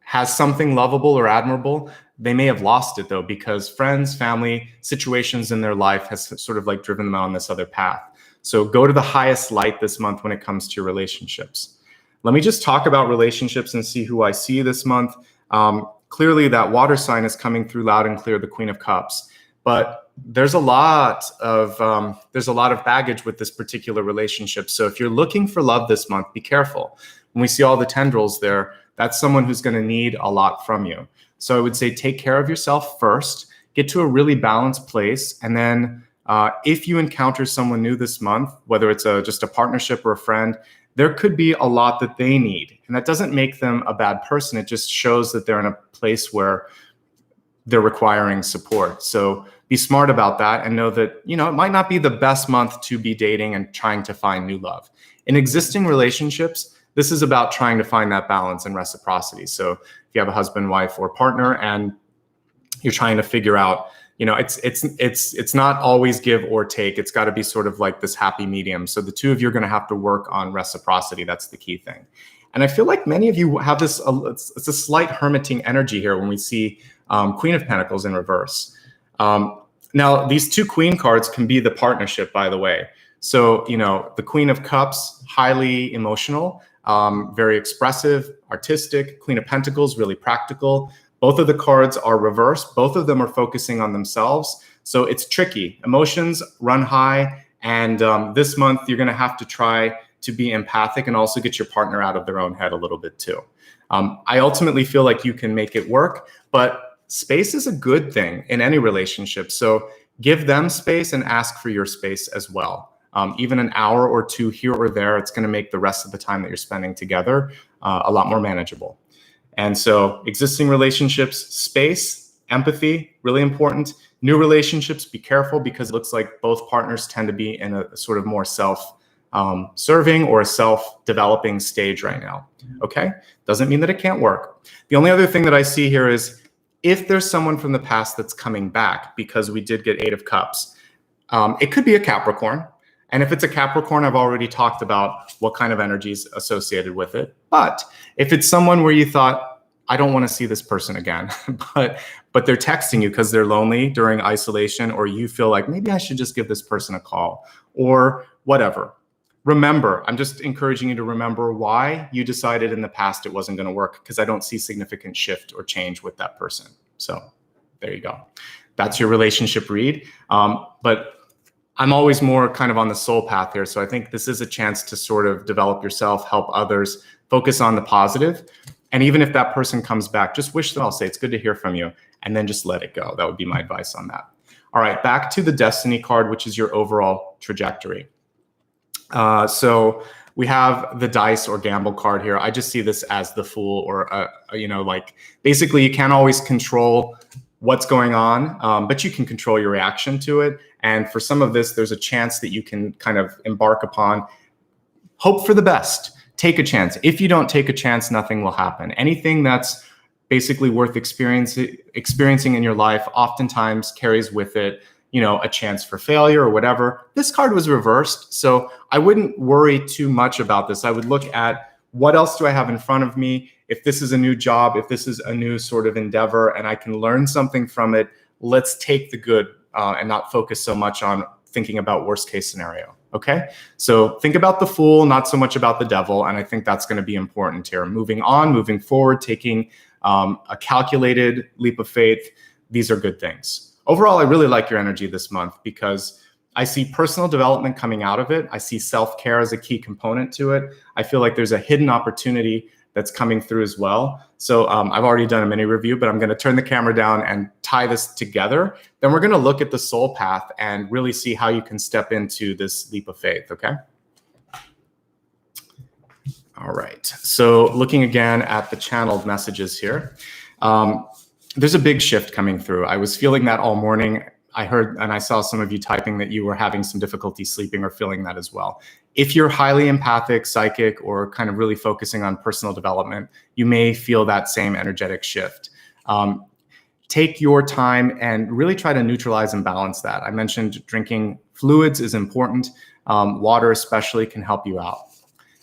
[SPEAKER 1] has something lovable or admirable. They may have lost it though, because friends, family, situations in their life has sort of like driven them on this other path. So go to the highest light this month when it comes to your relationships. Let me just talk about relationships and see who I see this month. Clearly that water sign is coming through loud and clear, the Queen of Cups. But there's a lot of baggage with this particular relationship. So if you're looking for love this month, be careful. When we see all the tendrils there, that's someone who's going to need a lot from you. So I would say take care of yourself first, get to a really balanced place, and then if you encounter someone new this month, whether it's just a partnership or a friend, there could be a lot that they need. And that doesn't make them a bad person. It just shows that they're in a place where they're requiring support. So be smart about that and know that, you know, it might not be the best month to be dating and trying to find new love. In existing relationships, this is about trying to find that balance and reciprocity. So if you have a husband, wife, or partner, and you're trying to figure out, you know, it's not always give or take. It's got to be sort of like this happy medium. So the two of you are going to have to work on reciprocity. That's the key thing. And I feel like many of you have this, it's a slight hermiting energy here when we see Queen of Pentacles in reverse. Now, these two Queen cards can be the partnership, by the way. So, you know, the Queen of Cups, highly emotional, very expressive, artistic. Queen of Pentacles, really practical. Both of the cards are reversed. Both of them are focusing on themselves. So it's tricky. Emotions run high. And this month, you're going to have to try to be empathic and also get your partner out of their own head a little bit too. I ultimately feel like you can make it work, but space is a good thing in any relationship. So give them space and ask for your space as well. Even an hour or two here or there, it's going to make the rest of the time that you're spending together a lot more manageable. And so existing relationships, space, empathy, really important. New relationships, be careful because it looks like both partners tend to be in a sort of more self-serving or a self-developing stage right now. Okay? Doesn't mean that it can't work. The only other thing that I see here is if there's someone from the past that's coming back, because we did get 8 of Cups, it could be a Capricorn. And if it's a Capricorn, I've already talked about what kind of energy is associated with it. But if it's someone where you thought, I don't want to see this person again, but they're texting you because they're lonely during isolation, or you feel like maybe I should just give this person a call or whatever. Remember, I'm just encouraging you to remember why you decided in the past it wasn't going to work, because I don't see significant shift or change with that person. So there you go. That's your relationship read. But I'm always more kind of on the soul path here. So I think this is a chance to sort of develop yourself, help others, focus on the positive. And even if that person comes back, just wish them, I'll say, it's good to hear from you, and then just let it go. That would be my advice on that. All right, back to the Destiny card, which is your overall trajectory. So we have the dice or gamble card here. I just see this as the Fool, or, you know, like basically you can't always control what's going on, but you can control your reaction to it. And for some of this, there's a chance that you can kind of embark upon, hope for the best, take a chance. If you don't take a chance, nothing will happen. Anything that's basically worth experiencing in your life oftentimes carries with it, you know, a chance for failure or whatever. This card was reversed, so I wouldn't worry too much about this. I would look at what else do I have in front of me? If this is a new job, if this is a new sort of endeavor and I can learn something from it, let's take the good and not focus so much on thinking about worst case scenario. Okay, so think about the Fool, not so much about the Devil. And I think that's going to be important here. Moving on, moving forward, taking a calculated leap of faith. These are good things. Overall, I really like your energy this month because I see personal development coming out of it. I see self-care as a key component to it. I feel like there's a hidden opportunity that's coming through as well. So I've already done a mini review, but I'm going to turn the camera down and tie this together. Then we're going to look at the soul path and really see how you can step into this leap of faith, okay? All right, so looking again at the channeled messages here, there's a big shift coming through. I was feeling that all morning. I heard and I saw some of you typing that you were having some difficulty sleeping or feeling that as well. If you're highly empathic, psychic, or kind of really focusing on personal development, you may feel that same energetic shift. Take your time and really try to neutralize and balance that. I mentioned drinking fluids is important. Water especially can help you out.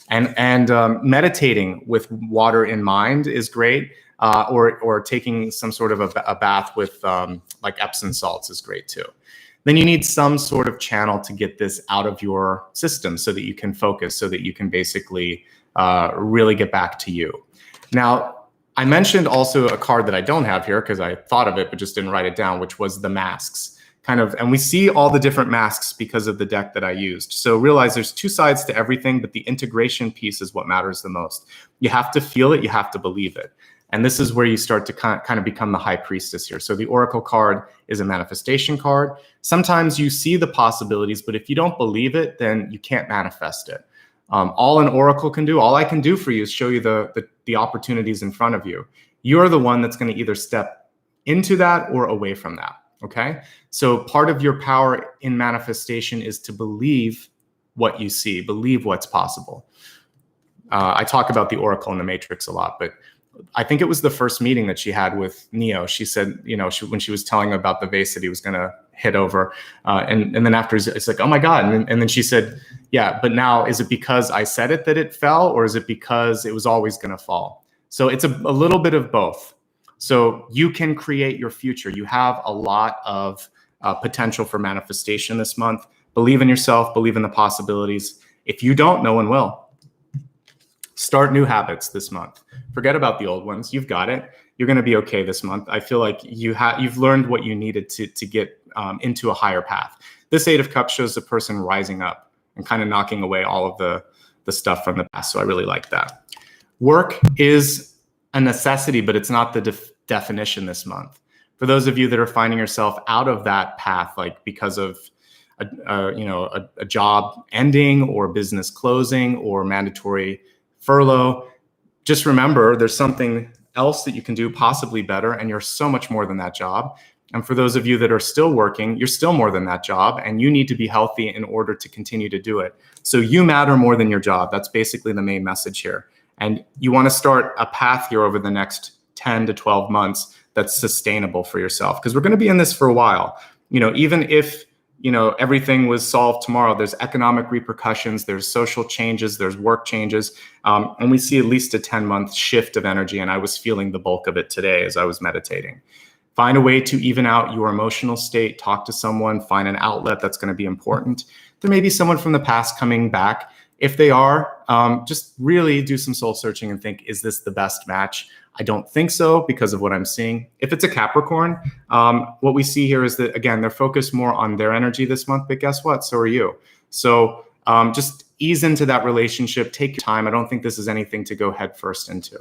[SPEAKER 1] And meditating with water in mind is great. Or taking some sort of a bath with like Epsom salts is great too. Then you need some sort of channel to get this out of your system so that you can focus, so that you can basically really get back to you. Now, I mentioned also a card that I don't have here because I thought of it but just didn't write it down, which was the masks. And we see all the different masks because of the deck that I used. So realize there's two sides to everything, but the integration piece is what matters the most. You have to feel it, you have to believe it. And this is where you start to kind of become the high priestess here. So the Oracle card is a manifestation card. Sometimes you see the possibilities, but if you don't believe it, then you can't manifest it. All an Oracle can do, all I can do for you is show you the opportunities in front of you. You're the one that's going to either step into that or away from that, okay? So part of your power in manifestation is to believe what you see, believe what's possible. I talk about the Oracle and the Matrix a lot, but I think it was the first meeting that she had with Neo. She said, you know, when she was telling him about the vase that he was going to hit over, and then after it's like, oh my God. And then she said, yeah, but now is it because I said it that it fell, or is it because it was always going to fall? So it's a little bit of both. So you can create your future. You have a lot of potential for manifestation this month. Believe in yourself, believe in the possibilities. If you don't, no one will. Start new habits this month. Forget about the old ones. You've got it. You're going to be okay this month. I feel like you've learned what you needed to get into a higher path. This Eight of Cups shows the person rising up and kind of knocking away all of the stuff from the past. So I really like that. Work is a necessity, but it's not the definition this month. For those of you that are finding yourself out of that path, like because of a job ending or business closing or mandatory furlough, just remember there's something else that you can do possibly better, and you're so much more than that job. And for those of you that are still working, you're still more than that job, and you need to be healthy in order to continue to do it. So you matter more than your job. That's basically the main message here. And you want to start a path here over the next 10 to 12 months that's sustainable for yourself, because we're going to be in this for a while. You know, even if everything was solved tomorrow, there's economic repercussions, there's social changes, there's work changes. And we see at least a 10-month shift of energy. And I was feeling the bulk of it today as I was meditating. Find a way to even out your emotional state, talk to someone, find an outlet that's going to be important. There may be someone from the past coming back. If they are, just really do some soul searching and think, is this the best match? I don't think so because of what I'm seeing. If it's a Capricorn, what we see here is that, again, they're focused more on their energy this month, but guess what? So are you. So just ease into that relationship, take your time. I don't think this is anything to go head first into.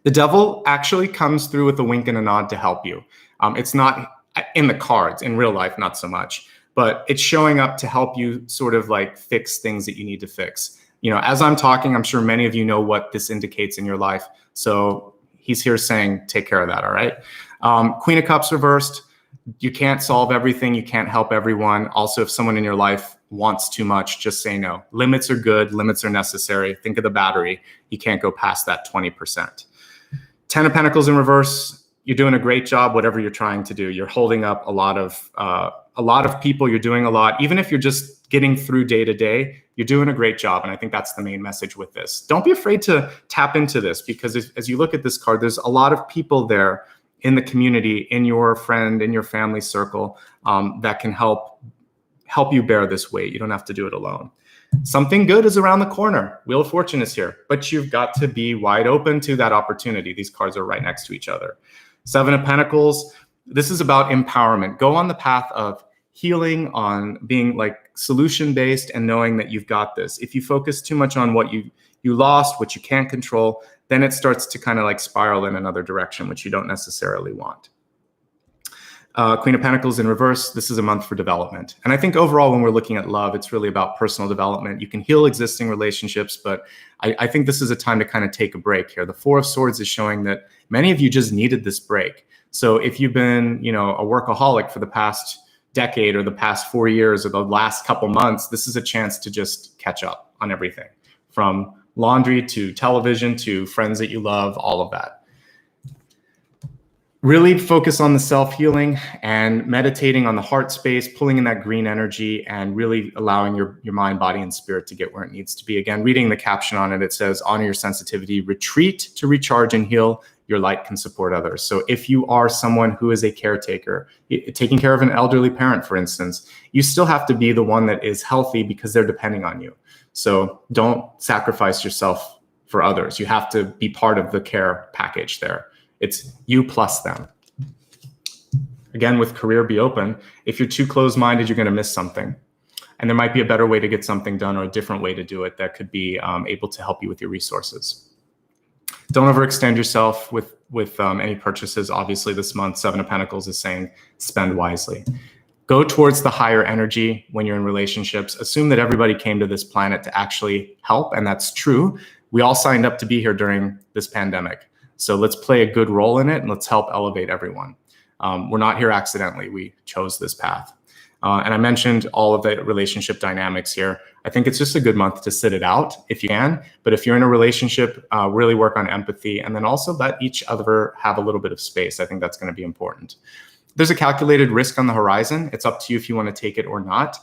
[SPEAKER 1] The Devil actually comes through with a wink and a nod to help you. It's not in the cards, in real life, not so much, but it's showing up to help you sort of like fix things that you need to fix. You know, as I'm talking, I'm sure many of you know what this indicates in your life. So he's here saying, take care of that, all right? Queen of Cups reversed. You can't solve everything. You can't help everyone. Also, if someone in your life wants too much, just say no. Limits are good. Limits are necessary. Think of the battery. You can't go past that 20%. 10 of Pentacles in reverse. You're doing a great job, whatever you're trying to do. You're holding up a lot of people. You're doing a lot. Even if you're just getting through day to day, you're doing a great job. And I think that's the main message with this. Don't be afraid to tap into this, because as you look at this card, there's a lot of people there in the community, in your friend, in your family circle, that can help you bear this weight. You don't have to do it alone. Something good is around the corner. Wheel of Fortune is here, but you've got to be wide open to that opportunity. These cards are right next to each other. 7 of Pentacles. This is about empowerment. Go on the path of healing, on being like solution-based and knowing that you've got this. If you focus too much on what you lost, what you can't control, then it starts to kind of like spiral in another direction, which you don't necessarily want. Queen of Pentacles in reverse. This is a month for development. And I think overall, when we're looking at love, it's really about personal development. You can heal existing relationships, but I think this is a time to kind of take a break here. The 4 of Swords is showing that many of you just needed this break. So if you've been, a workaholic for the past decade or the past 4 years or the last couple months, this is a chance to just catch up on everything, from laundry to television to friends that you love, all of that. Really focus on the self-healing and meditating on the heart space, pulling in that green energy and really allowing your mind, body, and spirit to get where it needs to be. Again, reading the caption on it, it says, honor your sensitivity, retreat to recharge and heal. Your light can support others. So if you are someone who is a caretaker, taking care of an elderly parent, for instance, you still have to be the one that is healthy because they're depending on you. So don't sacrifice yourself for others. You have to be part of the care package there. It's you plus them. Again, with career, be open. If you're too closed-minded, you're going to miss something. And there might be a better way to get something done or a different way to do it that could be able to help you with your resources. Don't overextend yourself with any purchases. Obviously, this month, 7 of Pentacles is saying spend wisely. Go towards the higher energy when you're in relationships. Assume that everybody came to this planet to actually help, and that's true. We all signed up to be here during this pandemic. So let's play a good role in it and let's help elevate everyone. We're not here accidentally. We chose this path. And I mentioned all of the relationship dynamics here. I think it's just a good month to sit it out if you can. But if you're in a relationship, really work on empathy and then also let each other have a little bit of space. I think that's going to be important. There's a calculated risk on the horizon. It's up to you if you want to take it or not.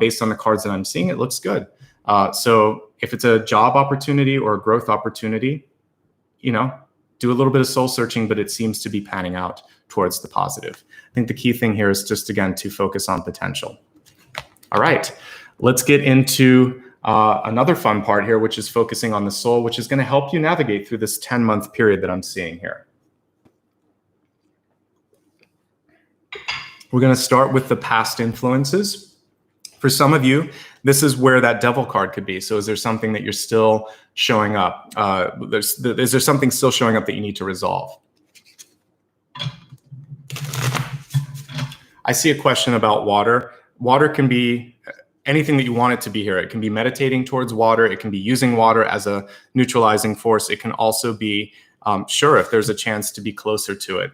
[SPEAKER 1] Based on the cards that I'm seeing, it looks good. So if it's a job opportunity or a growth opportunity, you know, do a little bit of soul searching, but it seems to be panning out towards the positive. I think the key thing here is just, again, to focus on potential. All right, let's get into another fun part here, which is focusing on the soul, which is going to help you navigate through this 10-month period that I'm seeing here. We're going to start with the past influences. For some of you, this is where that devil card could be. So is there something that you're still showing up? Is there something still showing up that you need to resolve? I see a question about water. Water can be anything that you want it to be here. It can be meditating towards water. It can be using water as a neutralizing force. It can also be, sure, if there's a chance to be closer to it.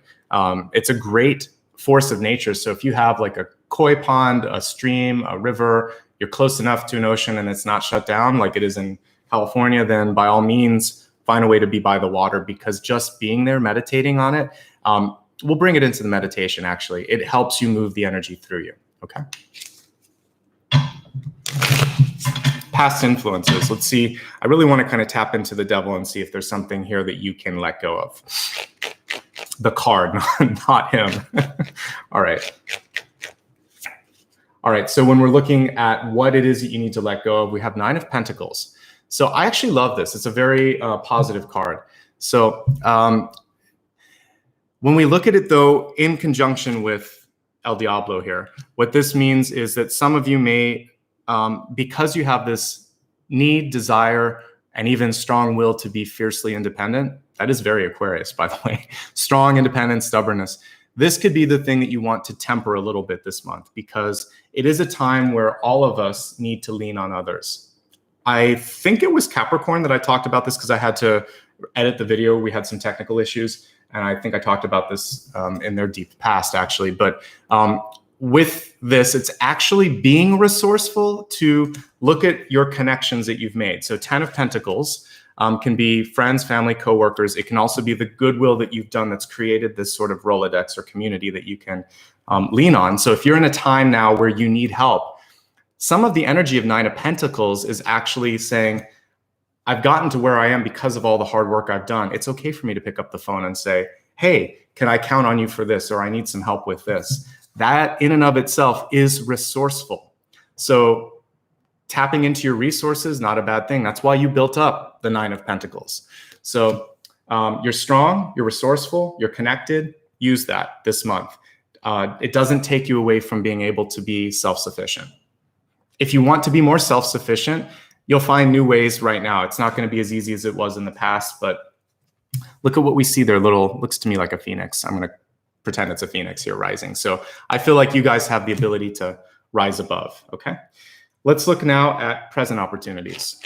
[SPEAKER 1] It's a great force of nature. So if you have like a koi pond, a stream, a river, you're close enough to an ocean and it's not shut down like it is in California, then by all means, find a way to be by the water, because just being there, meditating on it, we'll bring it into the meditation, actually. It helps you move the energy through you, okay? Past influences. Let's see. I really want to kind of tap into the devil and see if there's something here that you can let go of. The card, not him. All right. All right, so when we're looking at what it is that you need to let go of, we have 9 of Pentacles. So I actually love this. It's a very positive card. So when we look at it, though, in conjunction with El Diablo here, what this means is that some of you may, because you have this need, desire, and even strong will to be fiercely independent, that is very Aquarius, by the way, strong, independent, stubbornness. This could be the thing that you want to temper a little bit this month, because it is a time where all of us need to lean on others. I think it was Capricorn that I talked about this because I had to edit the video. We had some technical issues, and I think I talked about this in their deep past, actually. But with this, it's actually being resourceful to look at your connections that you've made. So 10 of Pentacles can be friends, family, coworkers. It can also be the goodwill that you've done that's created this sort of Rolodex or community that you can lean on. So if you're in a time now where you need help, some of the energy of 9 of Pentacles is actually saying, I've gotten to where I am because of all the hard work I've done. It's okay for me to pick up the phone and say, hey, can I count on you for this? Or I need some help with this. That in and of itself is resourceful. So tapping into your resources, not a bad thing. That's why you built up the 9 of Pentacles. So you're strong, you're resourceful, you're connected. Use that this month. It doesn't take you away from being able to be self-sufficient. If you want to be more self-sufficient, you'll find new ways right now. It's not going to be as easy as it was in the past, but look at what we see there. Looks to me like a phoenix. I'm going to pretend it's a phoenix here rising. So I feel like you guys have the ability to rise above, okay? Let's look now at present opportunities.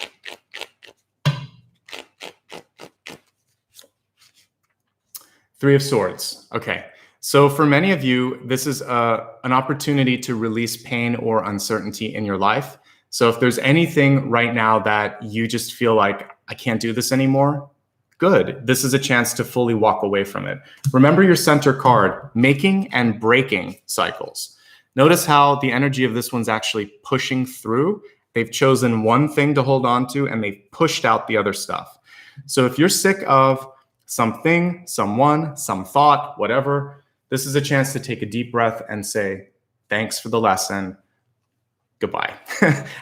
[SPEAKER 1] Three of Swords. Okay. So for many of you, this is an opportunity to release pain or uncertainty in your life. So if there's anything right now that you just feel like, I can't do this anymore, good. This is a chance to fully walk away from it. Remember your center card, making and breaking cycles. Notice how the energy of this one's actually pushing through. They've chosen one thing to hold on to and they've pushed out the other stuff. So if you're sick of something, someone, some thought, whatever, this is a chance to take a deep breath and say, thanks for the lesson, goodbye.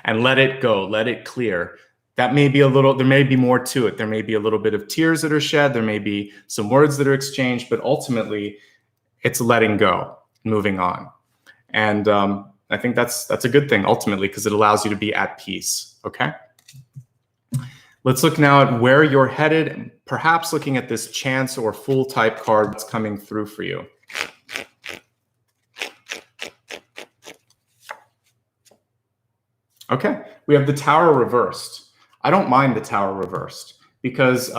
[SPEAKER 1] And let it go, let it clear. That may be there may be more to it. There may be a little bit of tears that are shed. There may be some words that are exchanged, but ultimately it's letting go, moving on. And I think that's a good thing ultimately, because it allows you to be at peace, okay? Let's look now at where you're headed, perhaps looking at this chance or fool type card that's coming through for you. Okay, we have the Tower reversed. I don't mind the Tower reversed because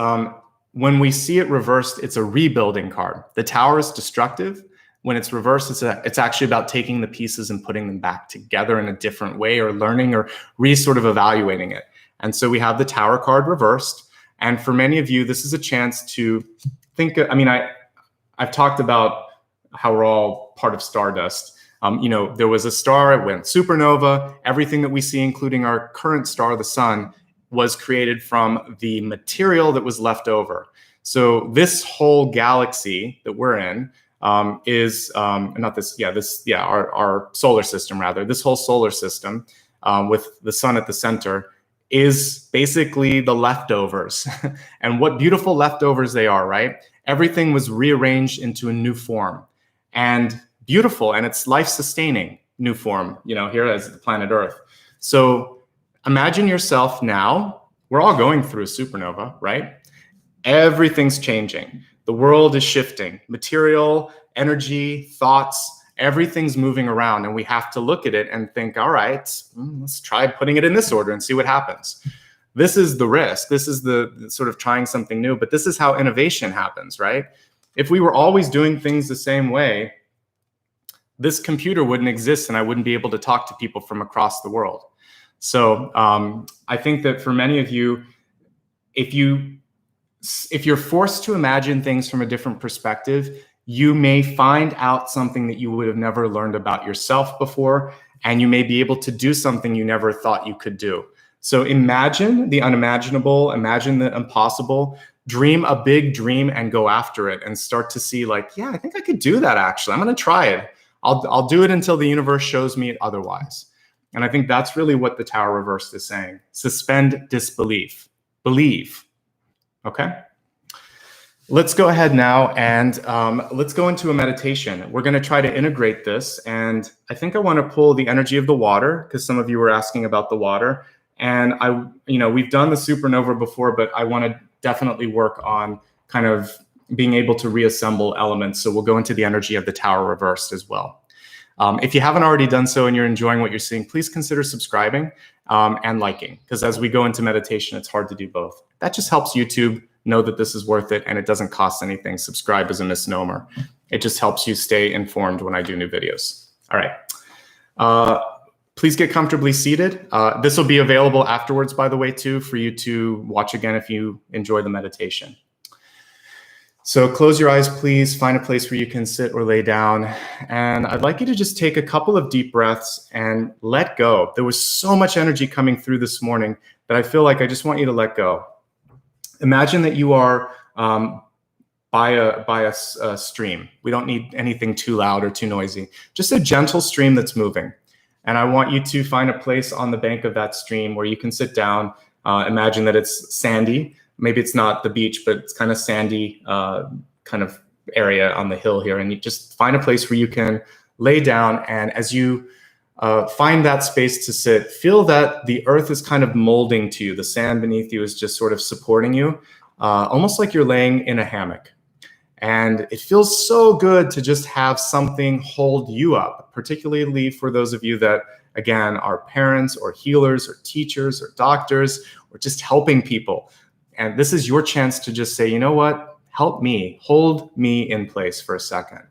[SPEAKER 1] When we see it reversed, it's a rebuilding card. The Tower is destructive. When it's reversed, it's actually about taking the pieces and putting them back together in a different way, or learning or sort of evaluating it. And so we have the Tower card reversed. And for many of you, this is a chance to think, I mean, I've talked about how we're all part of stardust. You know, there was a star, it went supernova. Everything that we see, including our current star, the sun, was created from the material that was left over. So this whole galaxy that we're in is our solar system, rather. This whole solar system with the sun at the center is basically the leftovers. And what beautiful leftovers they are, right? Everything was rearranged into a new form, and beautiful, and it's life-sustaining new form, you know, here as the planet Earth. So imagine yourself now, we're all going through a supernova, right? Everything's changing. The world is shifting. Material, energy, thoughts, everything's moving around, and we have to look at it and think, all right, let's try putting it in this order and see what happens. This is the risk. This is the sort of trying something new, but this is how innovation happens, right? If we were always doing things the same way, this computer wouldn't exist and I wouldn't be able to talk to people from across the world. So I think that for many of you, if you're forced to imagine things from a different perspective, you may find out something that you would have never learned about yourself before, and you may be able to do something you never thought you could do. So imagine the unimaginable, imagine the impossible, dream a big dream and go after it and start to see like, yeah, I think I could do that actually. I'm going to try it. I'll do it until the universe shows me otherwise. And I think that's really what the Tower reversed is saying. Suspend disbelief. Believe. Okay? Let's go ahead now and let's go into a meditation. We're going to try to integrate this. And I think I want to pull the energy of the water, because some of you were asking about the water. And we've done the supernova before, but I want to definitely work on kind of being able to reassemble elements. So we'll go into the energy of the Tower reversed as well. If you haven't already done so and you're enjoying what you're seeing, please consider subscribing and liking, because as we go into meditation, it's hard to do both. That just helps YouTube know that this is worth it, and it doesn't cost anything. Subscribe is a misnomer. It just helps you stay informed when I do new videos. All right. Please get comfortably seated. This will be available afterwards, by the way, too, for you to watch again if you enjoy the meditation. So close your eyes, please. Find a place where you can sit or lay down. And I'd like you to just take a couple of deep breaths and let go. There was so much energy coming through this morning that I feel like I just want you to let go. Imagine that you are by a stream. We don't need anything too loud or too noisy. Just a gentle stream that's moving. And I want you to find a place on the bank of that stream where you can sit down. Imagine that it's sandy. Maybe it's not the beach, but it's kind of sandy kind of area on the hill here. And you just find a place where you can lay down. And as you find that space to sit, feel that the earth is kind of molding to you. The sand beneath you is just sort of supporting you, almost like you're laying in a hammock. And it feels so good to just have something hold you up, particularly for those of you that, again, are parents or healers or teachers or doctors or just helping people. And this is your chance to just say, you know what, help me, hold me in place for a second.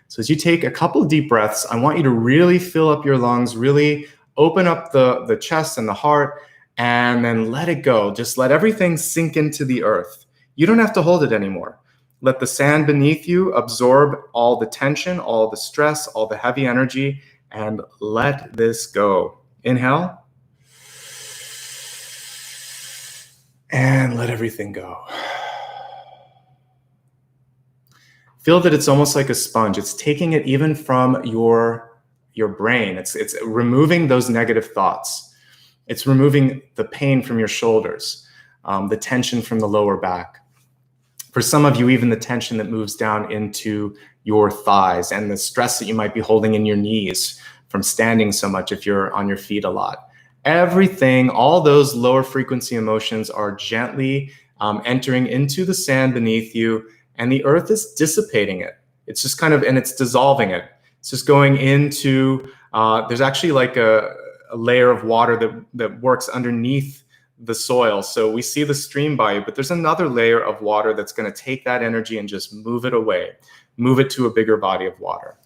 [SPEAKER 1] So as you take a couple of deep breaths, I want you to really fill up your lungs, really open up the chest and the heart, and then let it go. Just let everything sink into the earth. You don't have to hold it anymore. Let the sand beneath you absorb all the tension, all the stress, all the heavy energy, and let this go. Inhale. And let everything go. Feel that it's almost like a sponge. It's taking it even from your brain. It's removing those negative thoughts. It's removing the pain from your shoulders, the tension from the lower back. For some of you, even the tension that moves down into your thighs and the stress that you might be holding in your knees from standing so much if you're on your feet a lot. Everything, all those lower frequency emotions are gently entering into the sand beneath you, and the earth is dissipating it. It's just kind of, and it's dissolving it. It's just going into, there's actually like a layer of water that works underneath the soil. So we see the stream by you, but there's another layer of water that's going to take that energy and just move it away, move it to a bigger body of water.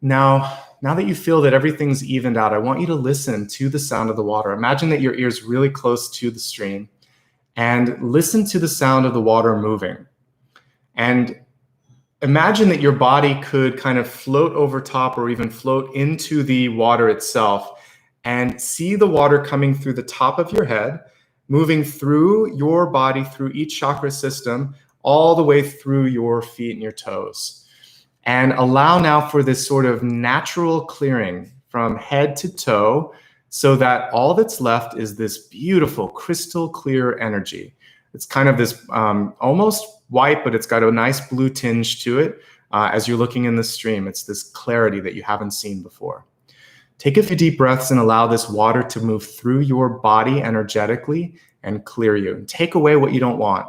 [SPEAKER 1] Now that you feel that everything's evened out, I want you to listen to the sound of the water. Imagine that your ear's really close to the stream and listen to the sound of the water moving. And imagine that your body could kind of float over top or even float into the water itself, and see the water coming through the top of your head, moving through your body, through each chakra system, all the way through your feet and your toes. And allow now for this sort of natural clearing from head to toe, so that all that's left is this beautiful crystal clear energy. It's kind of this almost white, but it's got a nice blue tinge to it. As you're looking in the stream, it's this clarity that you haven't seen before. Take a few deep breaths and allow this water to move through your body energetically and clear you. And take away what you don't want.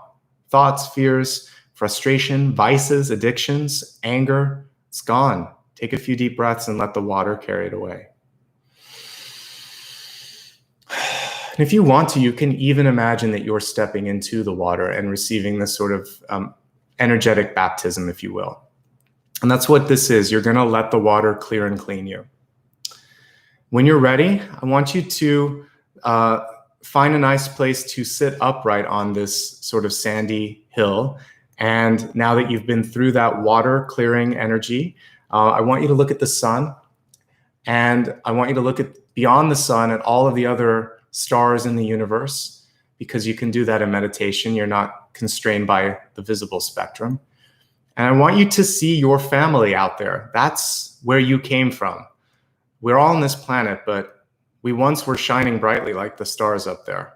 [SPEAKER 1] Thoughts, fears, frustration, vices, addictions, anger. It's gone. Take a few deep breaths and let the water carry it away. And if you want to, you can even imagine that you're stepping into the water and receiving this sort of energetic baptism, if you will. And that's what this is. You're going to let the water clear and clean you. When you're ready, I want you to find a nice place to sit upright on this sort of sandy hill. And now that you've been through that water clearing energy, I want you to look at the sun. And I want you to look at beyond the sun at all of the other stars in the universe, because you can do that in meditation. You're not constrained by the visible spectrum. And I want you to see your family out there. That's where you came from. We're all on this planet, but we once were shining brightly like the stars up there.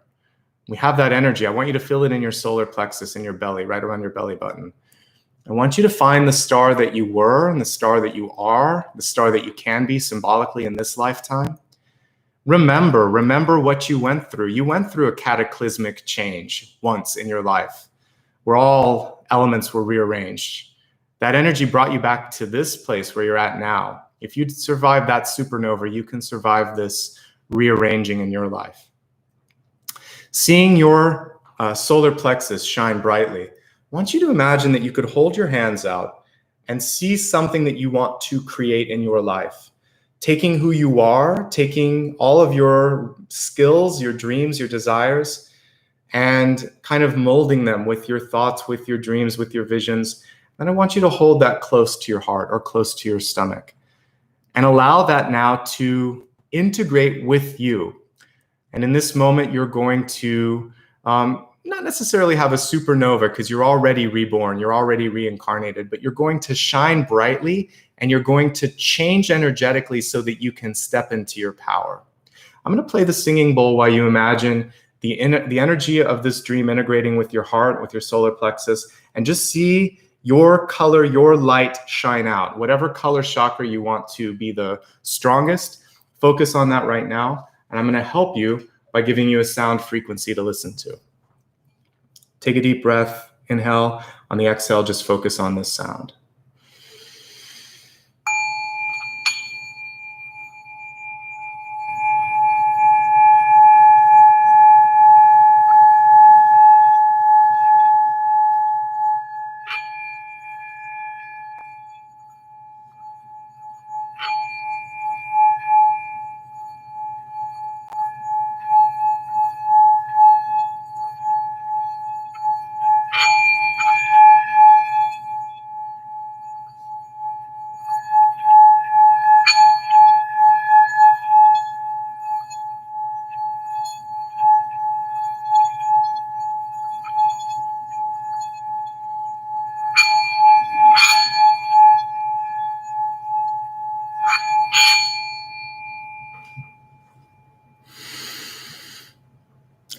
[SPEAKER 1] We have that energy. I want you to feel it in your solar plexus, in your belly, right around your belly button. I want you to find the star that you were and the star that you are, the star that you can be symbolically in this lifetime. Remember what you went through. You went through a cataclysmic change once in your life, where all elements were rearranged. That energy brought you back to this place where you're at now. If you survive that supernova, you can survive this rearranging in your life. Seeing your solar plexus shine brightly, I want you to imagine that you could hold your hands out and see something that you want to create in your life. Taking who you are, taking all of your skills, your dreams, your desires, and kind of molding them with your thoughts, with your dreams, with your visions. And I want you to hold that close to your heart or close to your stomach. And allow that now to integrate with you. And in this moment, you're going to not necessarily have a supernova, because you're already reborn, you're already reincarnated, but you're going to shine brightly and you're going to change energetically so that you can step into your power. I'm going to play the singing bowl while you imagine the energy of this dream integrating with your heart, with your solar plexus, and just see your color, your light shine out. Whatever color chakra you want to be the strongest, focus on that right now. And I'm going to help you by giving you a sound frequency to listen to. Take a deep breath, inhale. On the exhale, just focus on this sound.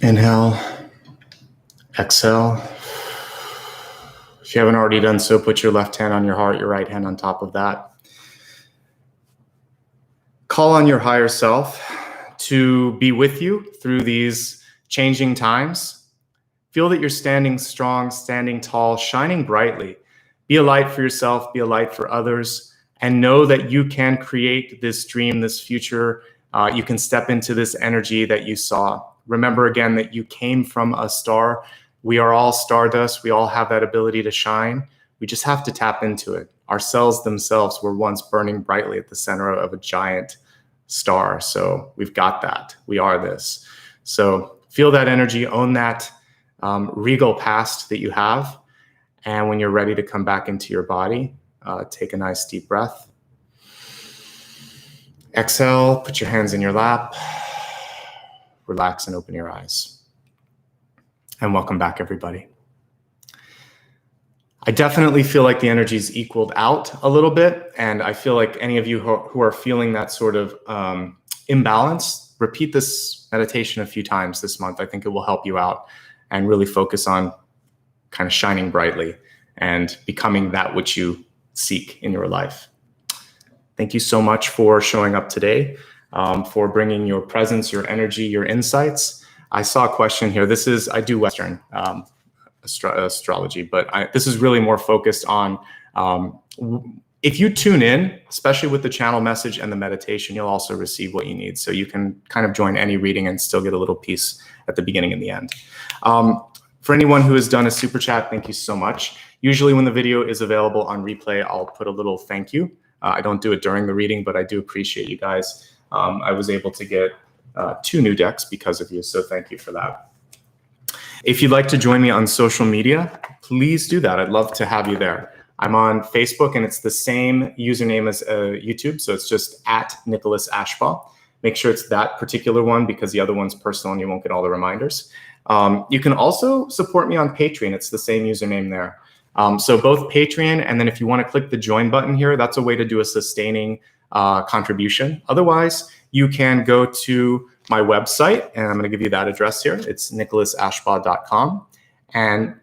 [SPEAKER 1] Inhale, exhale. If you haven't already done so, put your left hand on your heart, your right hand on top of that. Call on your higher self to be with you through these changing times. Feel that you're standing strong, standing tall, shining brightly. Be a light for yourself, be a light for others, and know that you can create this dream, this future. You can step into this energy that you saw. remember again that you came from a star. We are all stardust. We all have that ability to shine. We just have to tap into it. Our cells themselves were once burning brightly at the center of a giant star. So we've got that. We are this. So feel that energy, own that regal past that you have. And when you're ready to come back into your body, take a nice deep breath. Exhale, put your hands in your lap, relax and open your eyes. And welcome back, everybody. I definitely feel like the energy's equaled out a little bit. And I feel like any of you who are feeling that sort of imbalance, repeat this meditation a few times this month. I think it will help you out and really focus on kind of shining brightly and becoming that which you seek in your life. Thank you so much for showing up today, for bringing your presence, your energy, your insights. I saw a question here. I do Western astrology, but this is really more focused on, if you tune in, especially with the channel message and the meditation, you'll also receive what you need. So you can kind of join any reading and still get a little piece at the beginning and the end. For anyone who has done a super chat, thank you so much. Usually when the video is available on replay, I'll put a little thank you. I don't do it during the reading, but I do appreciate you guys. I was able to get 2 new decks because of you, so thank you for that. If you'd like to join me on social media, please do that. I'd love to have you there. I'm on Facebook, and it's the same username as YouTube, so it's just @Nicholas Ashbaugh. Make sure it's that particular one because the other one's personal and you won't get all the reminders. You can also support me on Patreon. It's the same username there. So both Patreon, and then if you want to click the join button here, that's a way to do a sustaining contribution. Otherwise, you can go to my website, and I'm going to give you that address here. It's nicholasashbaugh.com. And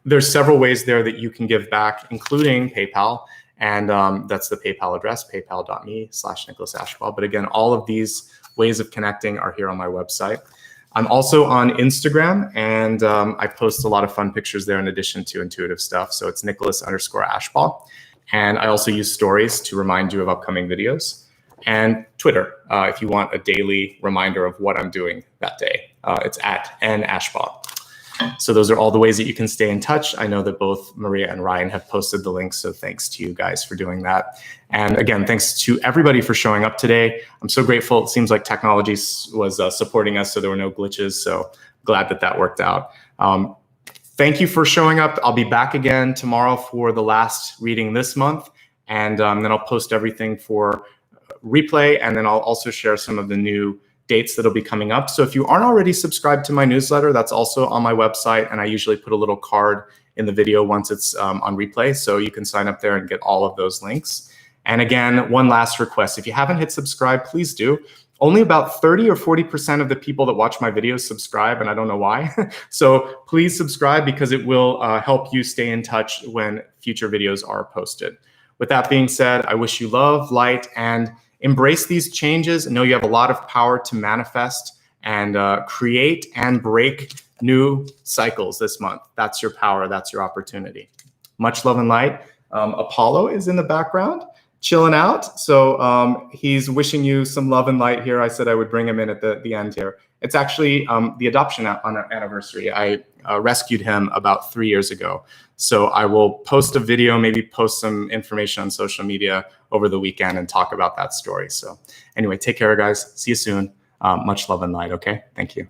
[SPEAKER 1] there's several ways there that you can give back, including PayPal. And that's the PayPal address, paypal.me/NicholasAshbaugh. But again, all of these ways of connecting are here on my website. I'm also on Instagram, and I post a lot of fun pictures there in addition to intuitive stuff. So it's Nicholas_Ashbaugh. And I also use stories to remind you of upcoming videos. And Twitter, if you want a daily reminder of what I'm doing that day. It's @NAshbaugh. So those are all the ways that you can stay in touch. I know that both Maria and Ryan have posted the links, so thanks to you guys for doing that. And again, thanks to everybody for showing up today. I'm so grateful. It seems like technology was supporting us, so there were no glitches. So glad that that worked out. Thank you for showing up. I'll be back again tomorrow for the last reading this month. And then I'll post everything for replay. And then I'll also share some of the new dates that'll be coming up. So if you aren't already subscribed to my newsletter, that's also on my website. And I usually put a little card in the video once it's on replay. So you can sign up there and get all of those links. And again, one last request. If you haven't hit subscribe, please do. Only about 30 or 40% of the people that watch my videos subscribe, and I don't know why. So please subscribe because it will help you stay in touch when future videos are posted. With that being said, I wish you love, light, and embrace these changes. Know you have a lot of power to manifest and create and break new cycles this month. That's your power. That's your opportunity. Much love and light. Apollo is in the background, chilling out. So he's wishing you some love and light here. I said I would bring him in at the end here. It's actually the adoption anniversary. I rescued him about 3 years ago. So I will post a video, maybe post some information on social media over the weekend and talk about that story. So anyway, take care, guys. See you soon. Much love and light, okay? Thank you.